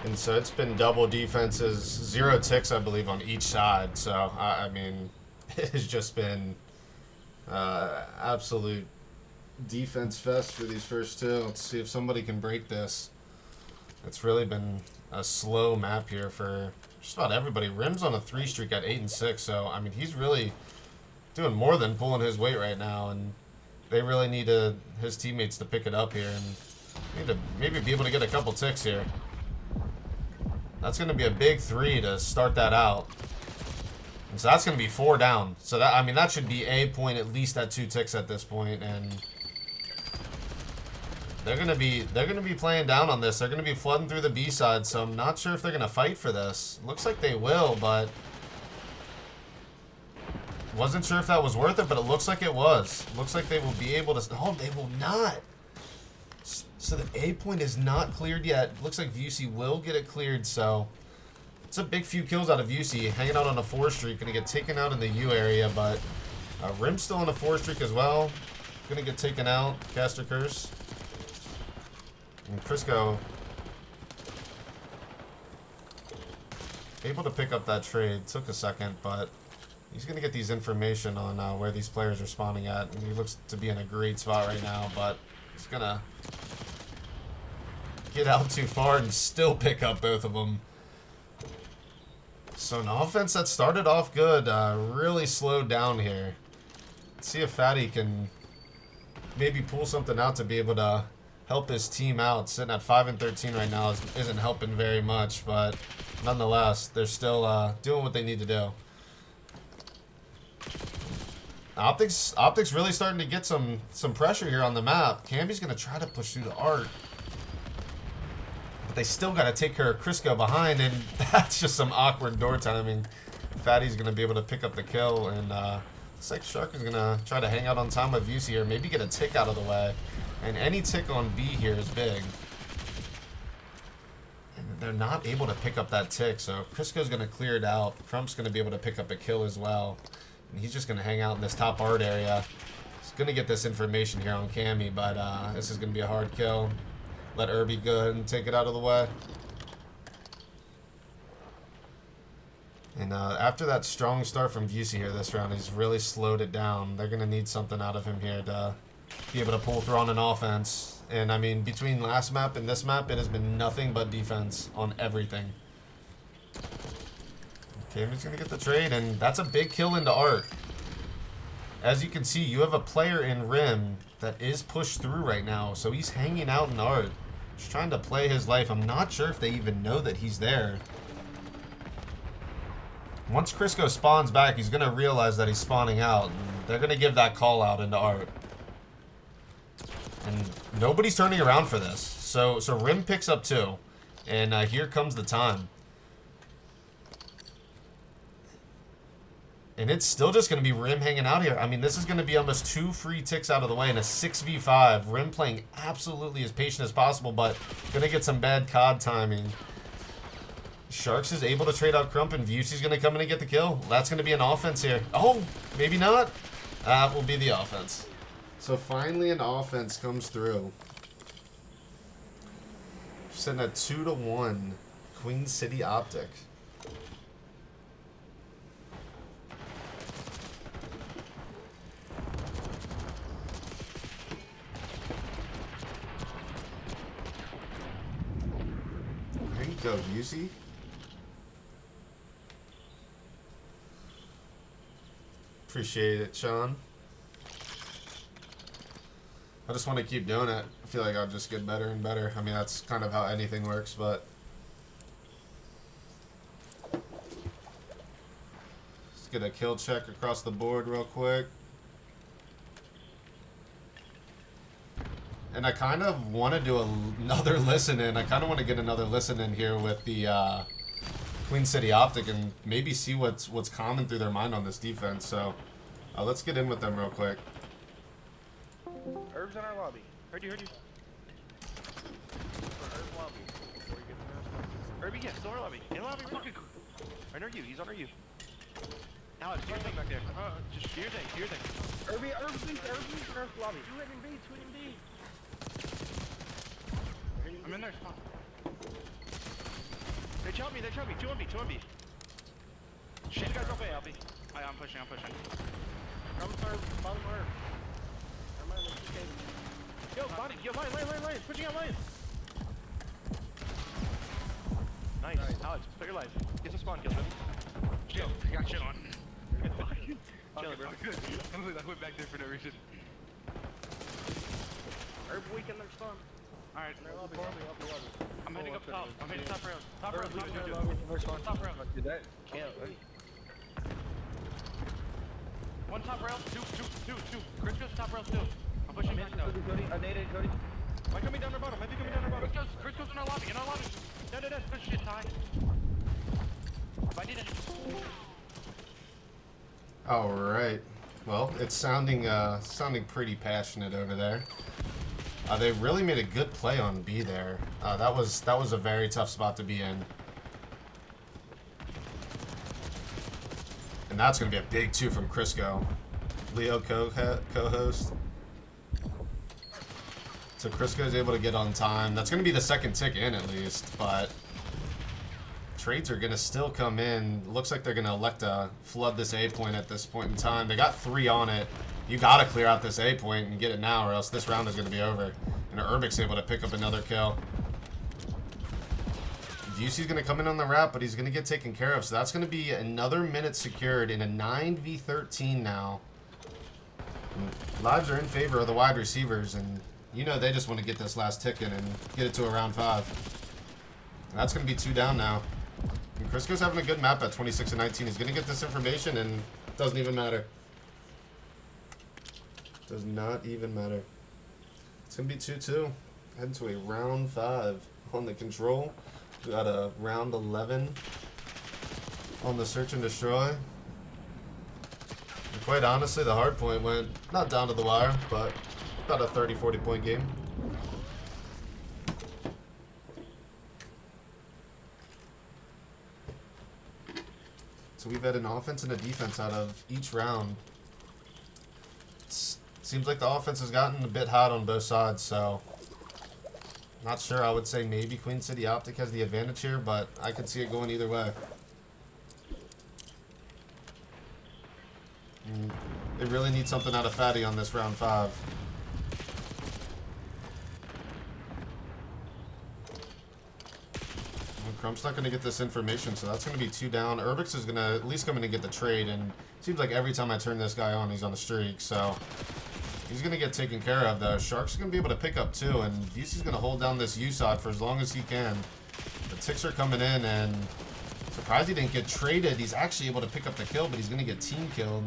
And so it's been double defenses, 0 ticks, I believe, on each side. So, I mean, it has just been absolute defense fest for these first two. Let's see if somebody can break this. It's really been a slow map here for just about everybody. Rim's on a 3 streak at 8 and 6, so I mean he's really doing more than pulling his weight right now, and they really need his teammates to pick it up here and need to maybe be able to get a couple ticks here. That's going to be a big 3 to start that out. And so that's going to be 4 down. So that, I mean, that should be a point at least at 2 ticks at this point, and they're gonna be playing down on this. They're gonna be flooding through the B side, so I'm not sure if they're gonna fight for this. Looks like they will, but wasn't sure if that was worth it, but it looks like it was. Looks like they will be able to. Oh, they will not. So the A point is not cleared yet. Looks like VUC will get it cleared, so it's a big few kills out of VUC. Hanging out on a 4 streak, gonna get taken out in the U area, but Rim's still on a 4 streak as well. Gonna get taken out. Caster Curse. And Crisco able to pick up that trade. Took a second, but he's going to get these information on where these players are spawning at. And he looks to be in a great spot right now, but he's going to get out too far and still pick up both of them. So an offense that started off good really slowed down here. Let's see if Fatty can maybe pull something out to be able to help his team out. Sitting at 5 and 13 right now isn't helping very much, but nonetheless, they're still doing what they need to do. Optic's really starting to get some pressure here on the map. Camby's going to try to push through the arc, but they still got to take care of Crisco behind, and that's just some awkward door timing. Fatty's going to be able to pick up the kill, and looks like Shark is going to try to hang out on time with VUC here, maybe get a tick out of the way. And any tick on B here is big. And they're not able to pick up that tick, so Crisco's going to clear it out. Crump's going to be able to pick up a kill as well. And he's just going to hang out in this top art area. He's going to get this information here on Cammy, but this is going to be a hard kill. Let Irby go ahead and take it out of the way. And after that strong start from VUC here this round, he's really slowed it down. They're going to need something out of him here to be able to pull through on an offense. And I mean, between last map and this map, it has been nothing but defense on everything. Cameron's gonna get the trade, and that's a big kill into Art. As you can see, you have a player in Rim that is pushed through right now, so he's hanging out in Art, just trying to play his life. I'm not sure if they even know that he's there. Once Crisco spawns back, he's gonna realize that he's spawning out, and they're gonna give that call out into Art. And nobody's turning around for this. So Rim picks up 2. And here comes the time. And it's still just going to be Rim hanging out here. I mean, this is going to be almost 2 free ticks out of the way in a 6v5. Rim playing absolutely as patient as possible, but going to get some bad COD timing. Sharks is able to trade out Crump, and VUC's going to come in and get the kill. That's going to be an offense here. Oh, maybe not. That will be the offense. So finally an offense comes through. Sitting at 2-1. Queen City Optic. There you go, VUC. Appreciate it, Sean. I just want to keep doing it. I feel like I'll just get better and better. I mean, that's kind of how anything works, but let's get a kill check across the board real quick. And I kind of want to do another listen in. I kind of want to get another listen in here with the Queen City Optic and maybe see what's common through their mind on this defense. So let's get in with them real quick. Herb's in our lobby. Heard you. Herb lobby. Before you get to responses. Herbie, yeah, still in our lobby. In the lobby, right near you. He's under you. Alex, do your thing back there. Just do your thing. Herbie, in our lobby. 2 in B. I'm in there. Spawn. They chopped me. 2-1-B. Shit, guys, off A, Alfie. I'm pushing. Come start bottom arm. Yo, body. Yo, Lion. Pushing out Lion. Nice. Alex, put your life. Get some spawn kills, baby. Chill. I got shit on. Chill, bro. Good. I went back there for no reason. Herb weak in their spawn. Alright. I'm heading up top. I'm heading top rail. Top rail. Do that. Can't. One top rail. Two. Chris goes top rail too. I'm pushing back now. Cody. I naded Cody. Might coming down our bottom. Chris goes in our lobby. Dead. Good shit, Ty. If I need it. All right. Well, it's sounding pretty passionate over there. They really made a good play on B there. That was a very tough spot to be in. And that's going to be a big 2 from Crisco. Leo co-host. So Crisco's able to get on time. That's going to be the second tick in at least, but trades are going to still come in. Looks like they're going to elect to flood this A point at this point in time. They got 3 on it. You got to clear out this A point and get it now, or else this round is going to be over. And Urbic's able to pick up another kill. Vucey's going to come in on the wrap, but he's going to get taken care of. So that's going to be another minute secured in a 9v13 now. And lives are in favor of the wide receivers, and you know they just want to get this last tick in and get it to a round 5. And that's going to be 2 down now. And Crisco's having a good map at 26 and 19. He's going to get this information, and it doesn't even matter. Does not even matter. It's going to be 2-2. Heading to a round 5 on the control. We got a round 11 on the search and destroy. And quite honestly, the hard point went not down to the wire, but about a 30-40 point game. So we've had an offense and a defense out of each round. Seems like the offense has gotten a bit hot on both sides, so not sure. I would say maybe Queen City Optic has the advantage here, but I could see it going either way. They really need something out of Fatty on this round 5. Crump's not going to get this information, so that's going to be 2 down. Urbix is going to at least come in and get the trade, and it seems like every time I turn this guy on, he's on a streak, so he's going to get taken care of, though. Shark's going to be able to pick up 2, and Vucey's going to hold down this U side for as long as he can. The ticks are coming in, and surprised he didn't get traded. He's actually able to pick up the kill, but he's going to get team killed.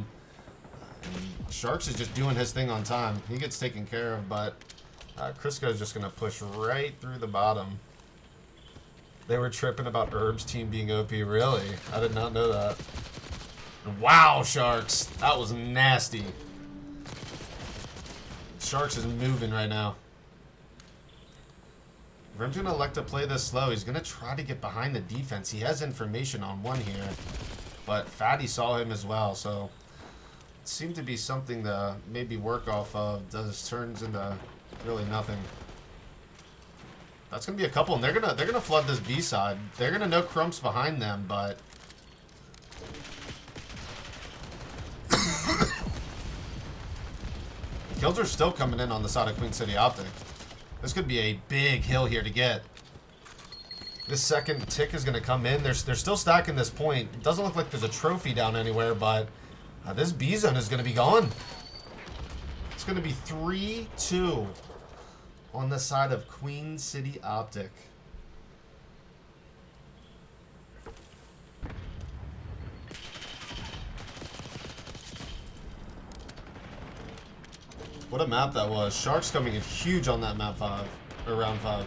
And Sharks is just doing his thing on time. He gets taken care of, but Crisco's just going to push right through the bottom. They were tripping about Herb's team being OP. Really? I did not know that. Wow, Sharks. That was nasty. Sharks is moving right now. Rim's going to elect to play this slow. He's going to try to get behind the defense. He has information on one here, but Fatty saw him as well, so it seemed to be something to maybe work off of. Turns into really nothing. That's gonna be a couple, and they're gonna flood this B side. They're gonna know Crump's behind them, but kills are still coming in on the side of Queen City Optic. This could be a big hill here to get. This second tick is gonna come in. They're still stacking this point. It doesn't look like there's a trophy down anywhere, but this B zone is gonna be gone. It's gonna be 3-2. On the side of Queen City Optic. What a map that was. Sharks coming in huge on that map 5, or round 5.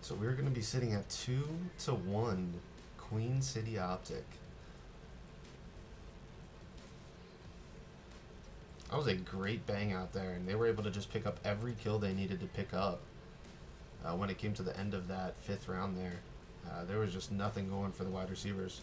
So we're going to be sitting at 2-1, Queen City Optic. That was a great bang out there, and they were able to just pick up every kill they needed to pick up. When it came to the end of that 5th round there was just nothing going for the wide receivers.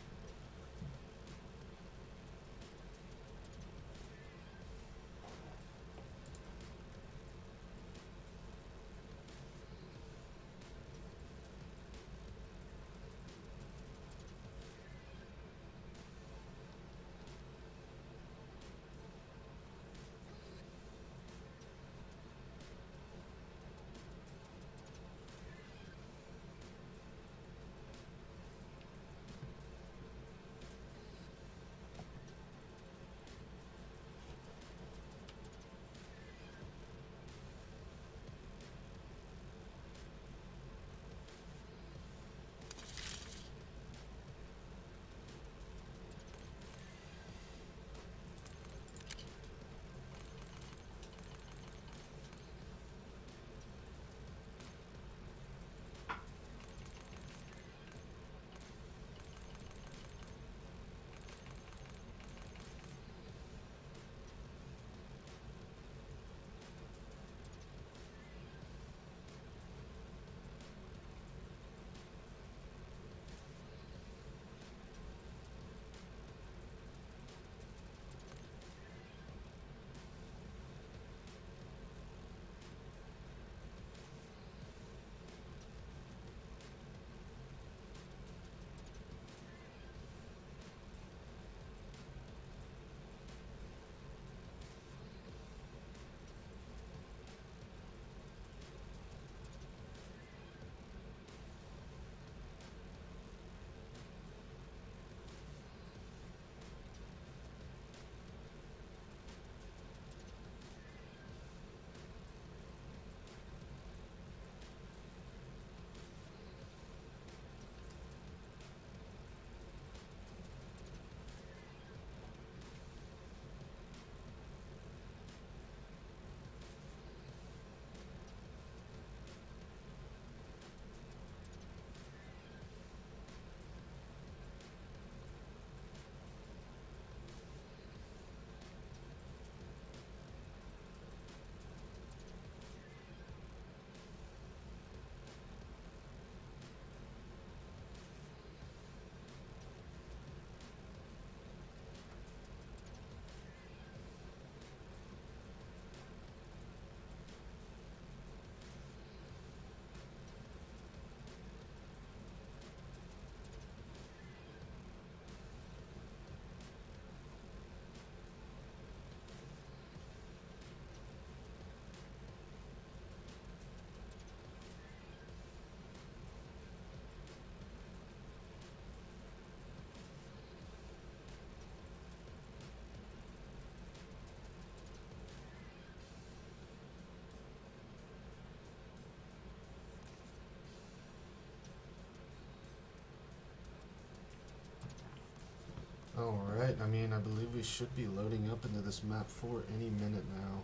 Alright, I mean, I believe we should be loading up into this map for any minute now.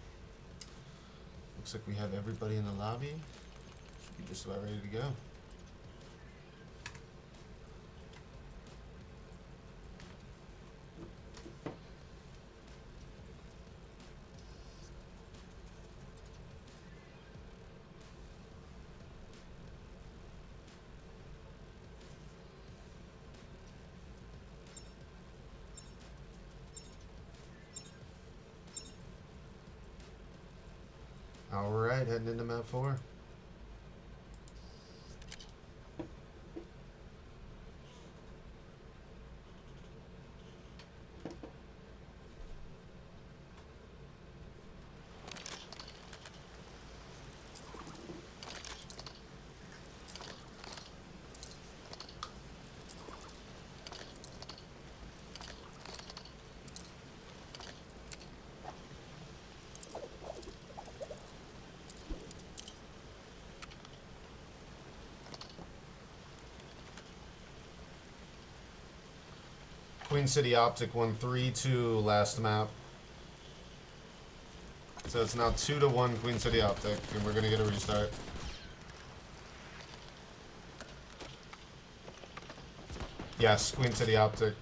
Looks like we have everybody in the lobby. Should be just about ready to go. Alright, heading into map 4. Queen City Optic won 3-2 last map. So it's now 2-1 Queen City Optic, and we're gonna get a restart. Yes, Queen City Optic.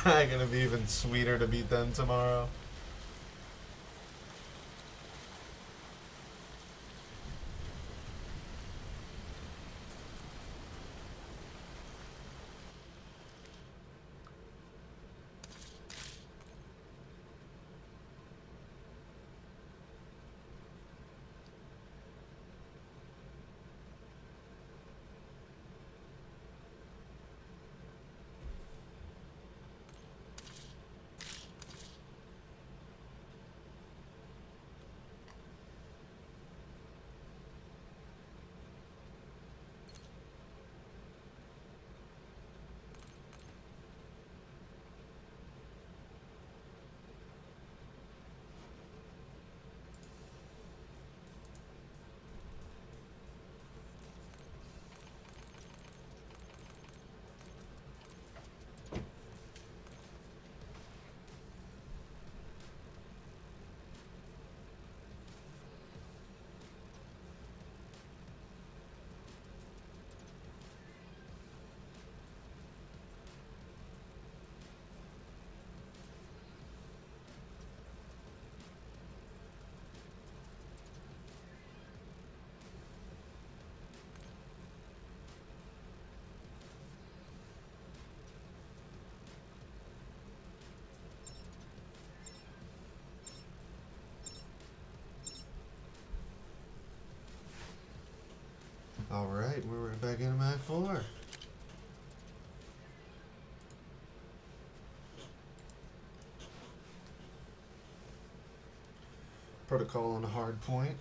Gonna be even sweeter to beat them tomorrow. Alright, we're right back into Mag 4. Protocol on a hard point.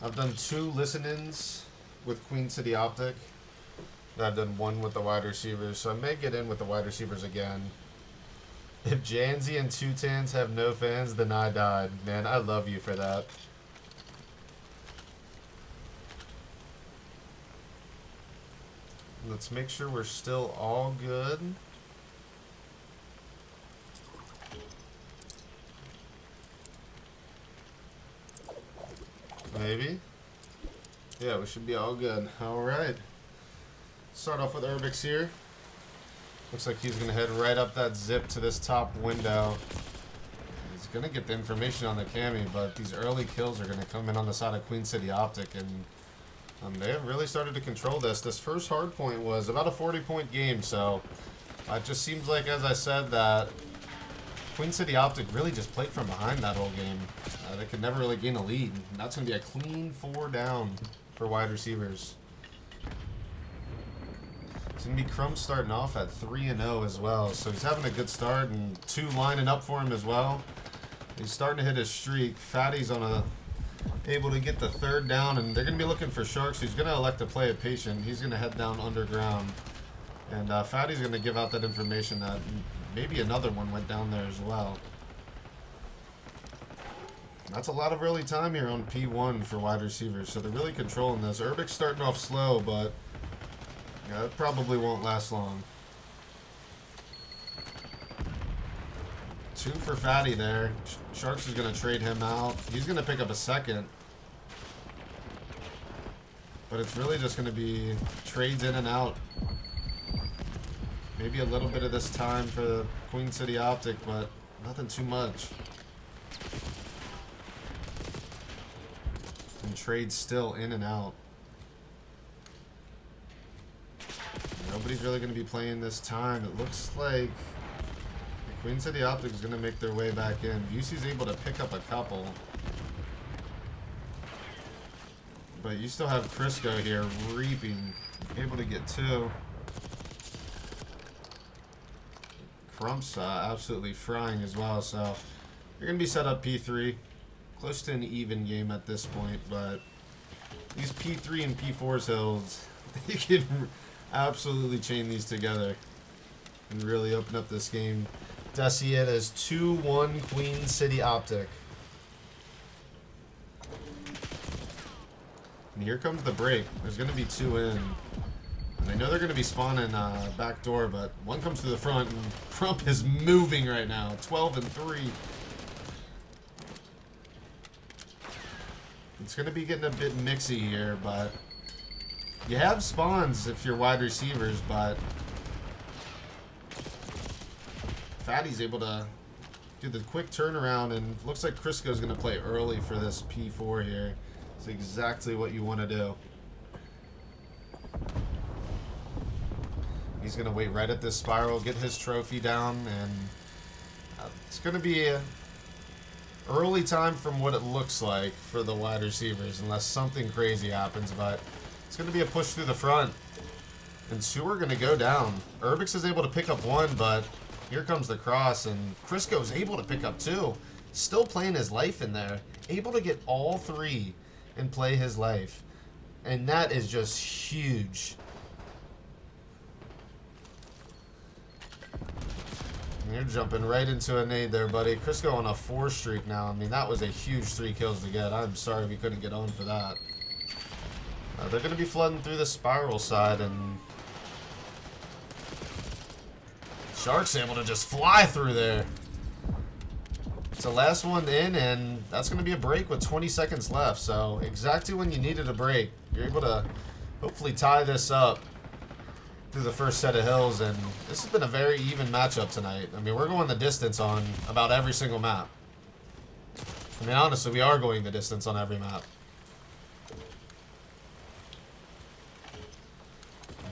I've done 2 listen-ins with Queen City Optic. I've done 1 with the wide receivers, so I may get in with the wide receivers again. If Janzi and Tutans have no fans, then I died. Man, I love you for that. Let's make sure we're still all good. Maybe. Yeah, we should be all good. Alright. Start off with Urbix here. Looks like he's going to head right up that zip to this top window. He's going to get the information on the cami, but these early kills are going to come in on the side of Queen City Optic, and they have really started to control this. This first hard point was about a 40-point game, so it just seems like, as I said, that Queen City Optic really just played from behind that whole game. They could never really gain a lead. And that's going to be a clean 4 down for wide receivers. It's going to be Crump starting off at 3-0 as well, so he's having a good start, and 2 lining up for him as well. He's starting to hit his streak. Fatty's able to get the 3rd down, and they're going to be looking for Sharks, who's going to elect to play it patient. He's going to head down underground, and Fatty's going to give out that information that maybe another one went down there as well. That's a lot of early time here on P1 for wide receivers, so they're really controlling this. Urbic's starting off slow, but yeah, it probably won't last long. 2 for Fatty there. Sharks is going to trade him out. He's going to pick up a 2nd. But it's really just going to be trades in and out. Maybe a little bit of this time for Queen City Optic, but nothing too much. And trades still in and out. Nobody's really going to be playing this time. It looks like Queen City Optic is going to make their way back in. UC's able to pick up a couple. But you still have Crisco here reaping. Able to get 2. Crump's absolutely frying as well. So you're going to be set up P3. Close to an even game at this point. But these P3 and P4's hills, they can absolutely chain these together and really open up this game. Desi it as 2-1 Queen City Optic. And here comes the break. There's going to be 2 in. And I know they're going to be spawning back door, but one comes to the front, and Crump is moving right now. 12-3. It's going to be getting a bit mixy here, but you have spawns if you're wide receivers, but Fatty's able to do the quick turnaround, and looks like Crisco's going to play early for this P4 here. It's exactly what you want to do. He's going to wait right at this spiral, get his trophy down, and it's going to be a early time from what it looks like for the wide receivers, unless something crazy happens, but it's going to be a push through the front. And two are going to go down. Urbix is able to pick up one, but here comes the cross, and Crisco's able to pick up two. Still playing his life in there. Able to get all three and play his life. And that is just huge. You're jumping right into a nade there, buddy. Crisco on a 4 streak now. I mean, that was a huge 3 kills to get. I'm sorry we couldn't get on for that. They're going to be flooding through the spiral side, and Shark's able to just fly through there. It's the last one in, and that's going to be a break with 20 seconds left. So exactly when you needed a break, you're able to hopefully tie this up through the first set of hills, and this has been a very even matchup tonight. I mean, we're going the distance on about every single map. I mean, honestly, we are going the distance on every map.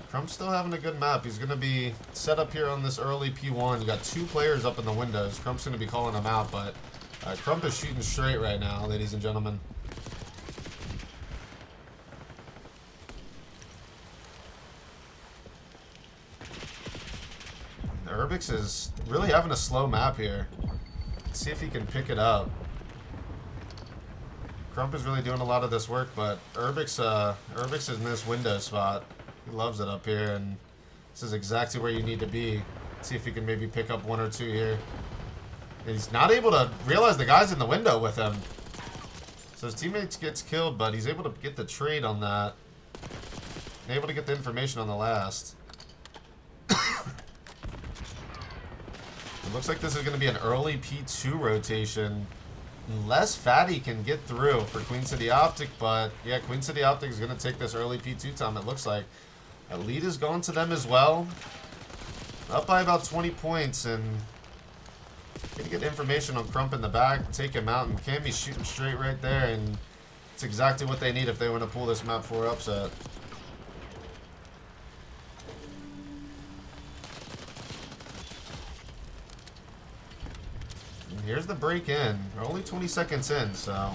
Crump's still having a good map. He's going to be set up here on this early P1. You got 2 players up in the windows. Crump's going to be calling them out, but Crump is shooting straight right now, ladies and gentlemen. Urbix is really having a slow map here. Let's see if he can pick it up. Crump is really doing a lot of this work, but Urbix is in this window spot. He loves it up here, and this is exactly where you need to be. Let's see if he can maybe pick up 1 or 2 here. And he's not able to realize the guy's in the window with him. So his teammate gets killed, but he's able to get the trade on that. And able to get the information on the last. It looks like this is going to be an early P2 rotation. Unless Fatty can get through for Queen City Optic, but yeah, Queen City Optic is going to take this early P2 time, it looks like. A lead has gone to them as well. Up by about 20 points, and going to get information on Crump in the back, take him out, and Cammy's shooting straight right there, and it's exactly what they need if they want to pull this map 4 upset. Here's the break in. We're only 20 seconds in, so.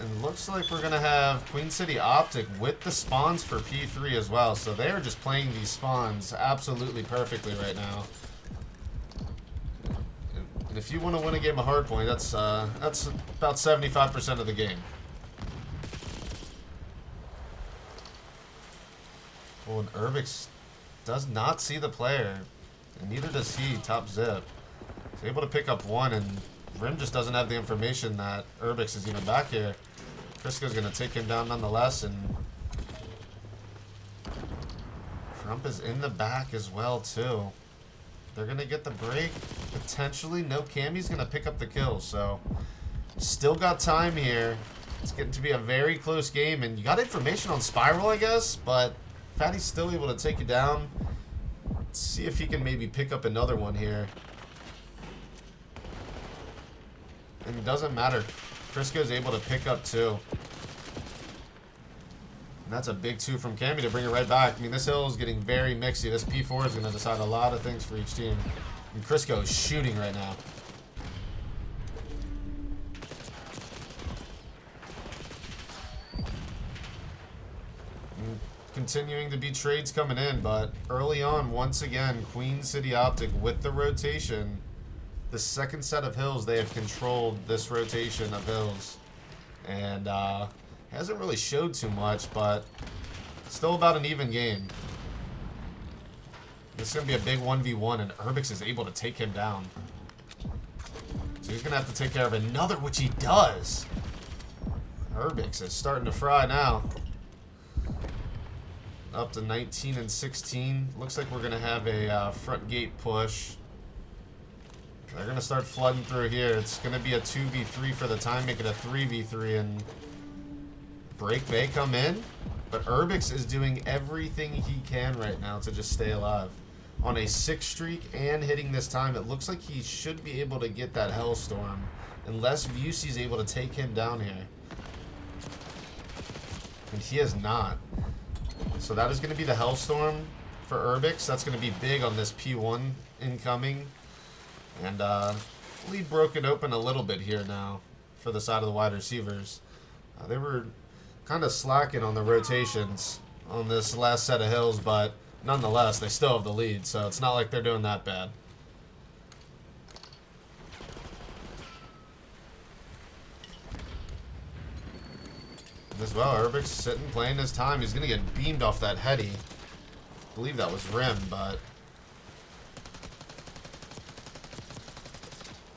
And looks like we're going to have Queen City Optic with the spawns for P3 as well. So they're just playing these spawns absolutely perfectly right now. And if you want to win a game of Hardpoint, that's about 75% of the game. Oh, and Urbix does not see the player, and neither does he. Top zip. He's able to pick up 1, and Rim just doesn't have the information that Urbix is even back here. Crisco's going to take him down nonetheless, and Crump is in the back as well, too. They're going to get the break, potentially. No, Cammy's going to pick up the kill, so still got time here. It's getting to be a very close game, and you got information on Spiral, I guess, but Fatty's still able to take you down. Let's see if he can maybe pick up another one here. And it doesn't matter. Crisco's able to pick up 2. And that's a big 2 from Cammy to bring it right back. I mean, this hill is getting very mixy. This P4 is going to decide a lot of things for each team. And Crisco is shooting right now. Continuing to be trades coming in, but early on, once again, Queen City Optic with the rotation. The second set of hills, they have controlled this rotation of hills. And hasn't really showed too much, but still about an even game. This is going to be a big 1v1, and Urbix is able to take him down. So he's going to have to take care of another, which he does. Urbix is starting to fry now. Up to 19 and 16. Looks like we're going to have a front gate push. They're going to start flooding through here. It's going to be a 2v3 for the time, make it a 3v3, and break may come in. But Urbix is doing everything he can right now to just stay alive. On a 6 streak and hitting this time, it looks like he should be able to get that Hellstorm. Unless Vusi's able to take him down here. And he is not. So that is going to be the Hellstorm for Urbix. That's going to be big on this P1 incoming. And lead broken open a little bit here now for the side of the wide receivers. They were kind of slacking on the rotations on this last set of hills, but nonetheless, they still have the lead, so it's not like they're doing that bad. As well, Urbix sitting, playing his time. He's going to get beamed off that heady. I believe that was Rim, but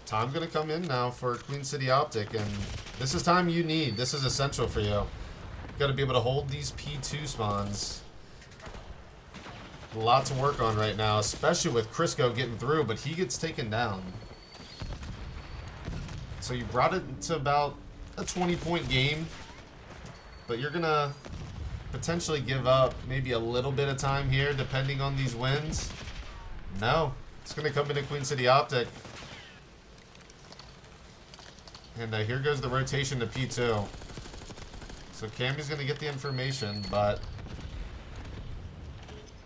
time going to come in now for Queen City Optic, and this is time you need. This is essential for you. You've got to be able to hold these P2 spawns. A lot to work on right now, especially with Crisco getting through, but he gets taken down. So you brought it to about a 20-point game, but you're going to potentially give up maybe a little bit of time here depending on these wins. No, it's going to come into Queen City Optic. And here goes the rotation to P2. So Cammy's going to get the information, but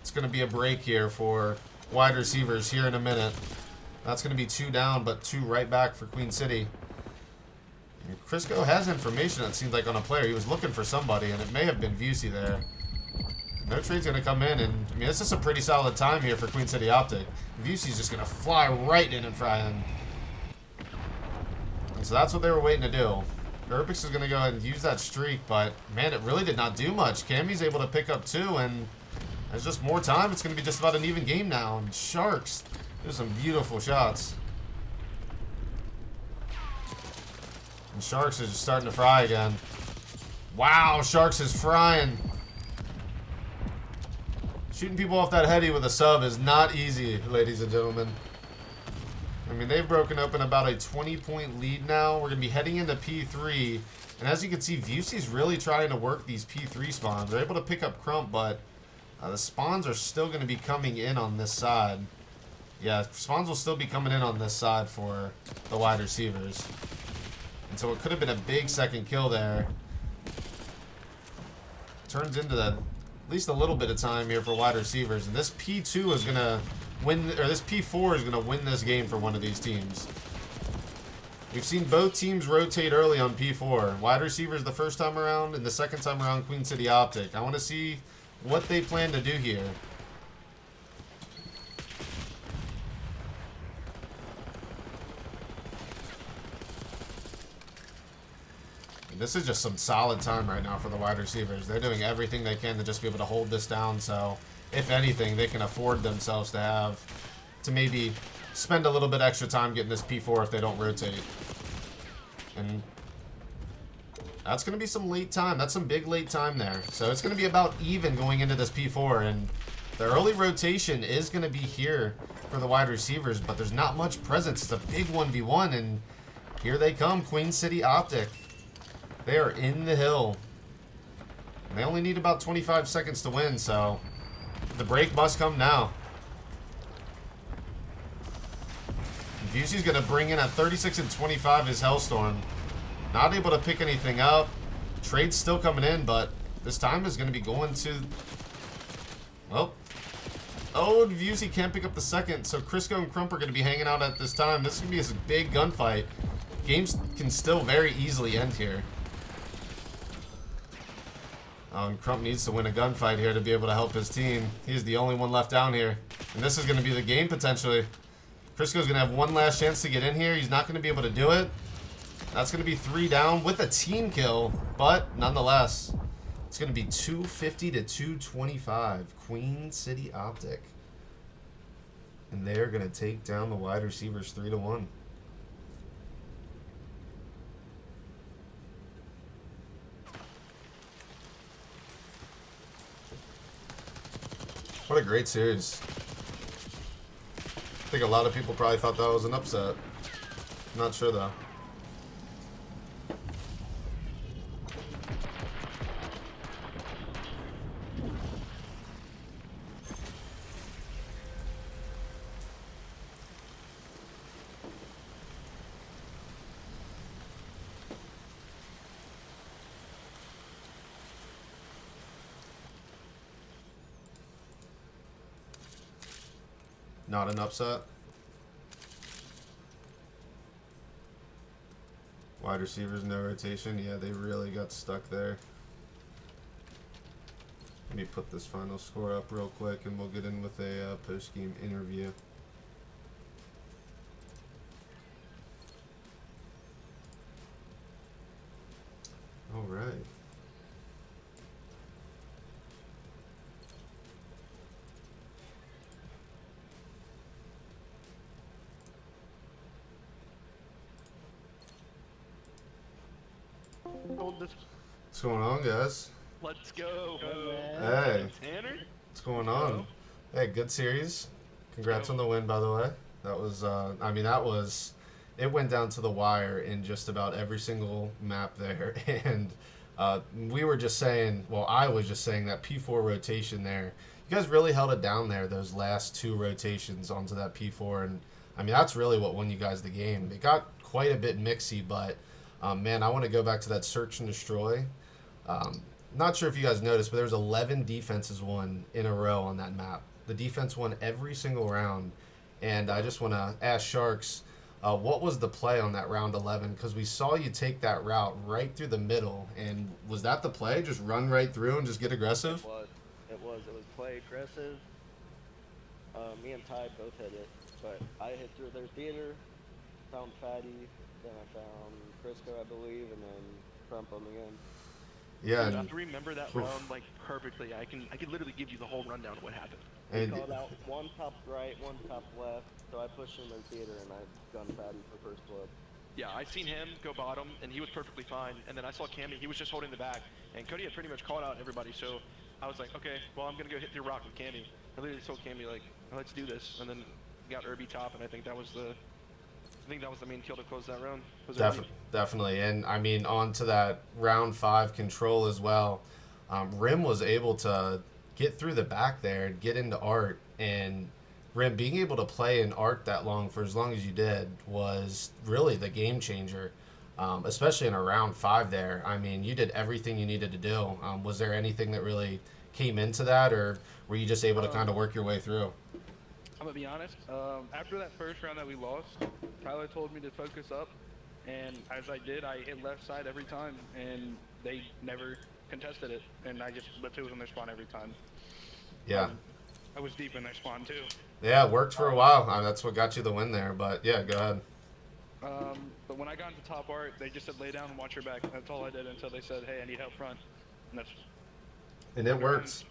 it's going to be a break here for wide receivers here in a minute. That's going to be 2 down, but 2 right back for Queen City. And Crisco has information, it seems like, on a player. He was looking for somebody, and it may have been Vusi there. No trade's going to come in, and I mean, this is a pretty solid time here for Queen City Optic. Vusi's just going to fly right in and fry him. And so that's what they were waiting to do. Urbix is going to go ahead and use that streak, but man, it really did not do much. Cammy's able to pick up 2, and there's just more time. It's going to be just about an even game now. And Sharks, there's some beautiful shots. And Sharks is just starting to fry again. Wow, Sharks is frying. Shooting people off that heady with a sub is not easy, ladies and gentlemen. I mean, they've broken open about a 20-point lead now. We're going to be heading into P3. And as you can see, Vusi's really trying to work these P3 spawns. They're able to pick up Crump, but the spawns are still going to be coming in on this side. Yeah, spawns will still be coming in on this side for the wide receivers. And so it could have been a big second kill there. Turns into at least a little bit of time here for wide receivers. And this P2 is going to win, or this P4 is going to win this game for one of these teams. We've seen both teams rotate early on P4. Wide receivers the first time around, and the second time around Queen City Optic. I want to see what they plan to do here. This is just some solid time right now for the wide receivers. They're doing everything they can to just be able to hold this down, so if anything, they can afford themselves to maybe spend a little bit extra time getting this P4 if they don't rotate. And that's going to be some late time. That's some big late time there. So it's going to be about even going into this P4, and the early rotation is going to be here for the wide receivers, but there's not much presence. It's a big 1v1, and here they come, Queen City Optic. They are in the hill. And they only need about 25 seconds to win, so the break must come now. Vusi's going to bring in at 36 and 25 his Hellstorm. Not able to pick anything up. Trade's still coming in, but this time is going to be going to... Well. Oh, Vusi can't pick up the second, so Crisco and Crump are going to be hanging out at this time. This is going to be a big gunfight. Games can still very easily end here. And Crump needs to win a gunfight here to be able to help his team. He's the only one left down here. And this is going to be the game, potentially. Crisco's going to have one last chance to get in here. He's not going to be able to do it. That's going to be 3 down with a team kill. But, nonetheless, it's going to be 250 to 225. Queen City Optic. And they're going to take down the wide receivers 3-1. What a great series. think a lot of people probably thought that was an upset. Not sure though. Not an upset. Wide receivers, no rotation. Yeah, they really got stuck there. Let me put this final score up real quick and we'll get in with a post-game interview. All right. What's going on, guys? Let's go. Hey. Tanner? What's going on? Hey, good series. Congrats on the win, by the way. That was, I mean, it went down to the wire in just about every single map there. And we were just saying, well, I was just saying that P4 rotation there. You guys really held it down there, those last 2 rotations onto that P4. And, I mean, that's really what won you guys the game. It got quite a bit mixy, but, man, I want to go back to that search and destroy. Not sure if you guys noticed, but there was 11 defenses won in a row on that map. The defense won every single round. And I just want to ask Sharks, what was the play on that round 11? Because we saw you take that route right through the middle. And was that the play? Just run right through and just get aggressive? It was play aggressive. Me and Ty both hit it, but I hit through their theater, found Fatty, then I found Crisco, I believe, and then Crump on the end. Yeah. Dude, I have to remember that round like perfectly. I can literally give you the whole rundown of what happened. They called out one top right, one top left, so I pushed in their theater and I gunned Fatty for first blood. Yeah, I seen him go bottom, and he was perfectly fine. And then I saw Cammy, he was just holding the back, and Cody had pretty much called out everybody. So I was like, okay, well, I'm gonna go hit through rock with Cammy. I literally told Cammy like, let's do this, and then got Irby top, and I think that was the main kill to close that round. Definitely, and I mean, on to that round 5 control as well. Rim was able to get through the back there and get into Art, and Rim being able to play in Art that long for as long as you did was really the game changer, especially in a round 5 there. I mean, you did everything you needed to do. Was there anything that really came into that, or were you just able to kind of work your way through? I'm gonna be honest. After that first round that we lost, Tyler told me to focus up, and as I did, I hit left side every time, and they never contested it, and I just lit twos on their spawn every time. Yeah. I was deep in their spawn too. Yeah, it worked for a while. That's what got you the win there. But yeah, go ahead. But when I got into top art, they just said lay down and watch your back. That's all I did until they said, hey, I need help front. And it worked.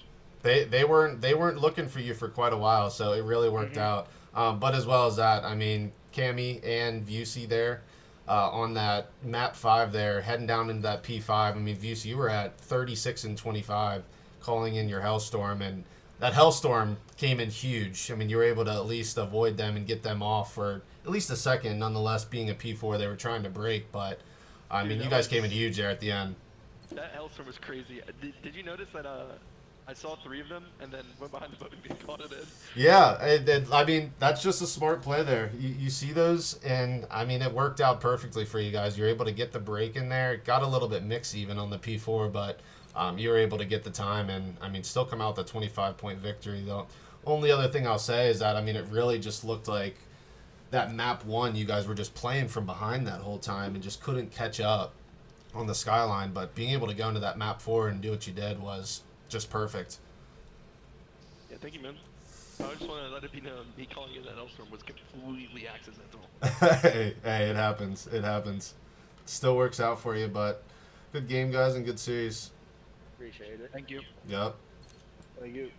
They weren't looking for you for quite a while, so it really worked out. But as well as that, I mean, Cammy and Vusi there on that map 5 there, heading down into that P5. I mean, Vusi, you were at 36 and 25, calling in your Hellstorm, and that Hellstorm came in huge. I mean, you were able to at least avoid them and get them off for at least a second. Nonetheless, being a P4, they were trying to break, but I mean, you guys came in huge there at the end. That Hellstorm was crazy. Did you notice that I saw 3 of them and then went behind the boat and caught it in? Yeah, I mean, that's just a smart play there. You see those, and I mean, it worked out perfectly for you guys. You're able to get the break in there. It got a little bit mixed even on the P4, but you were able to get the time and, I mean, still come out with a 25-point victory. The only other thing I'll say is that, I mean, it really just looked like that map 1, you guys were just playing from behind that whole time and just couldn't catch up on the skyline. But being able to go into that map 4 and do what you did was just perfect. Yeah, thank you, man. I just want to let it be known, me calling you that Hellstorm was completely accidental. Hey, it happens. It happens. Still works out for you, but good game, guys, and good series. Appreciate it. Thank you. Yep. Thank you.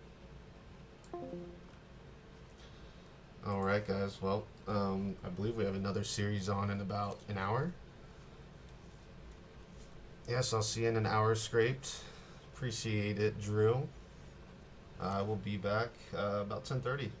All right, guys. Well, I believe we have another series on in about an hour. Yes, I'll see you in an hour scraped. Appreciate it, Drew. We'll be back about 10:30.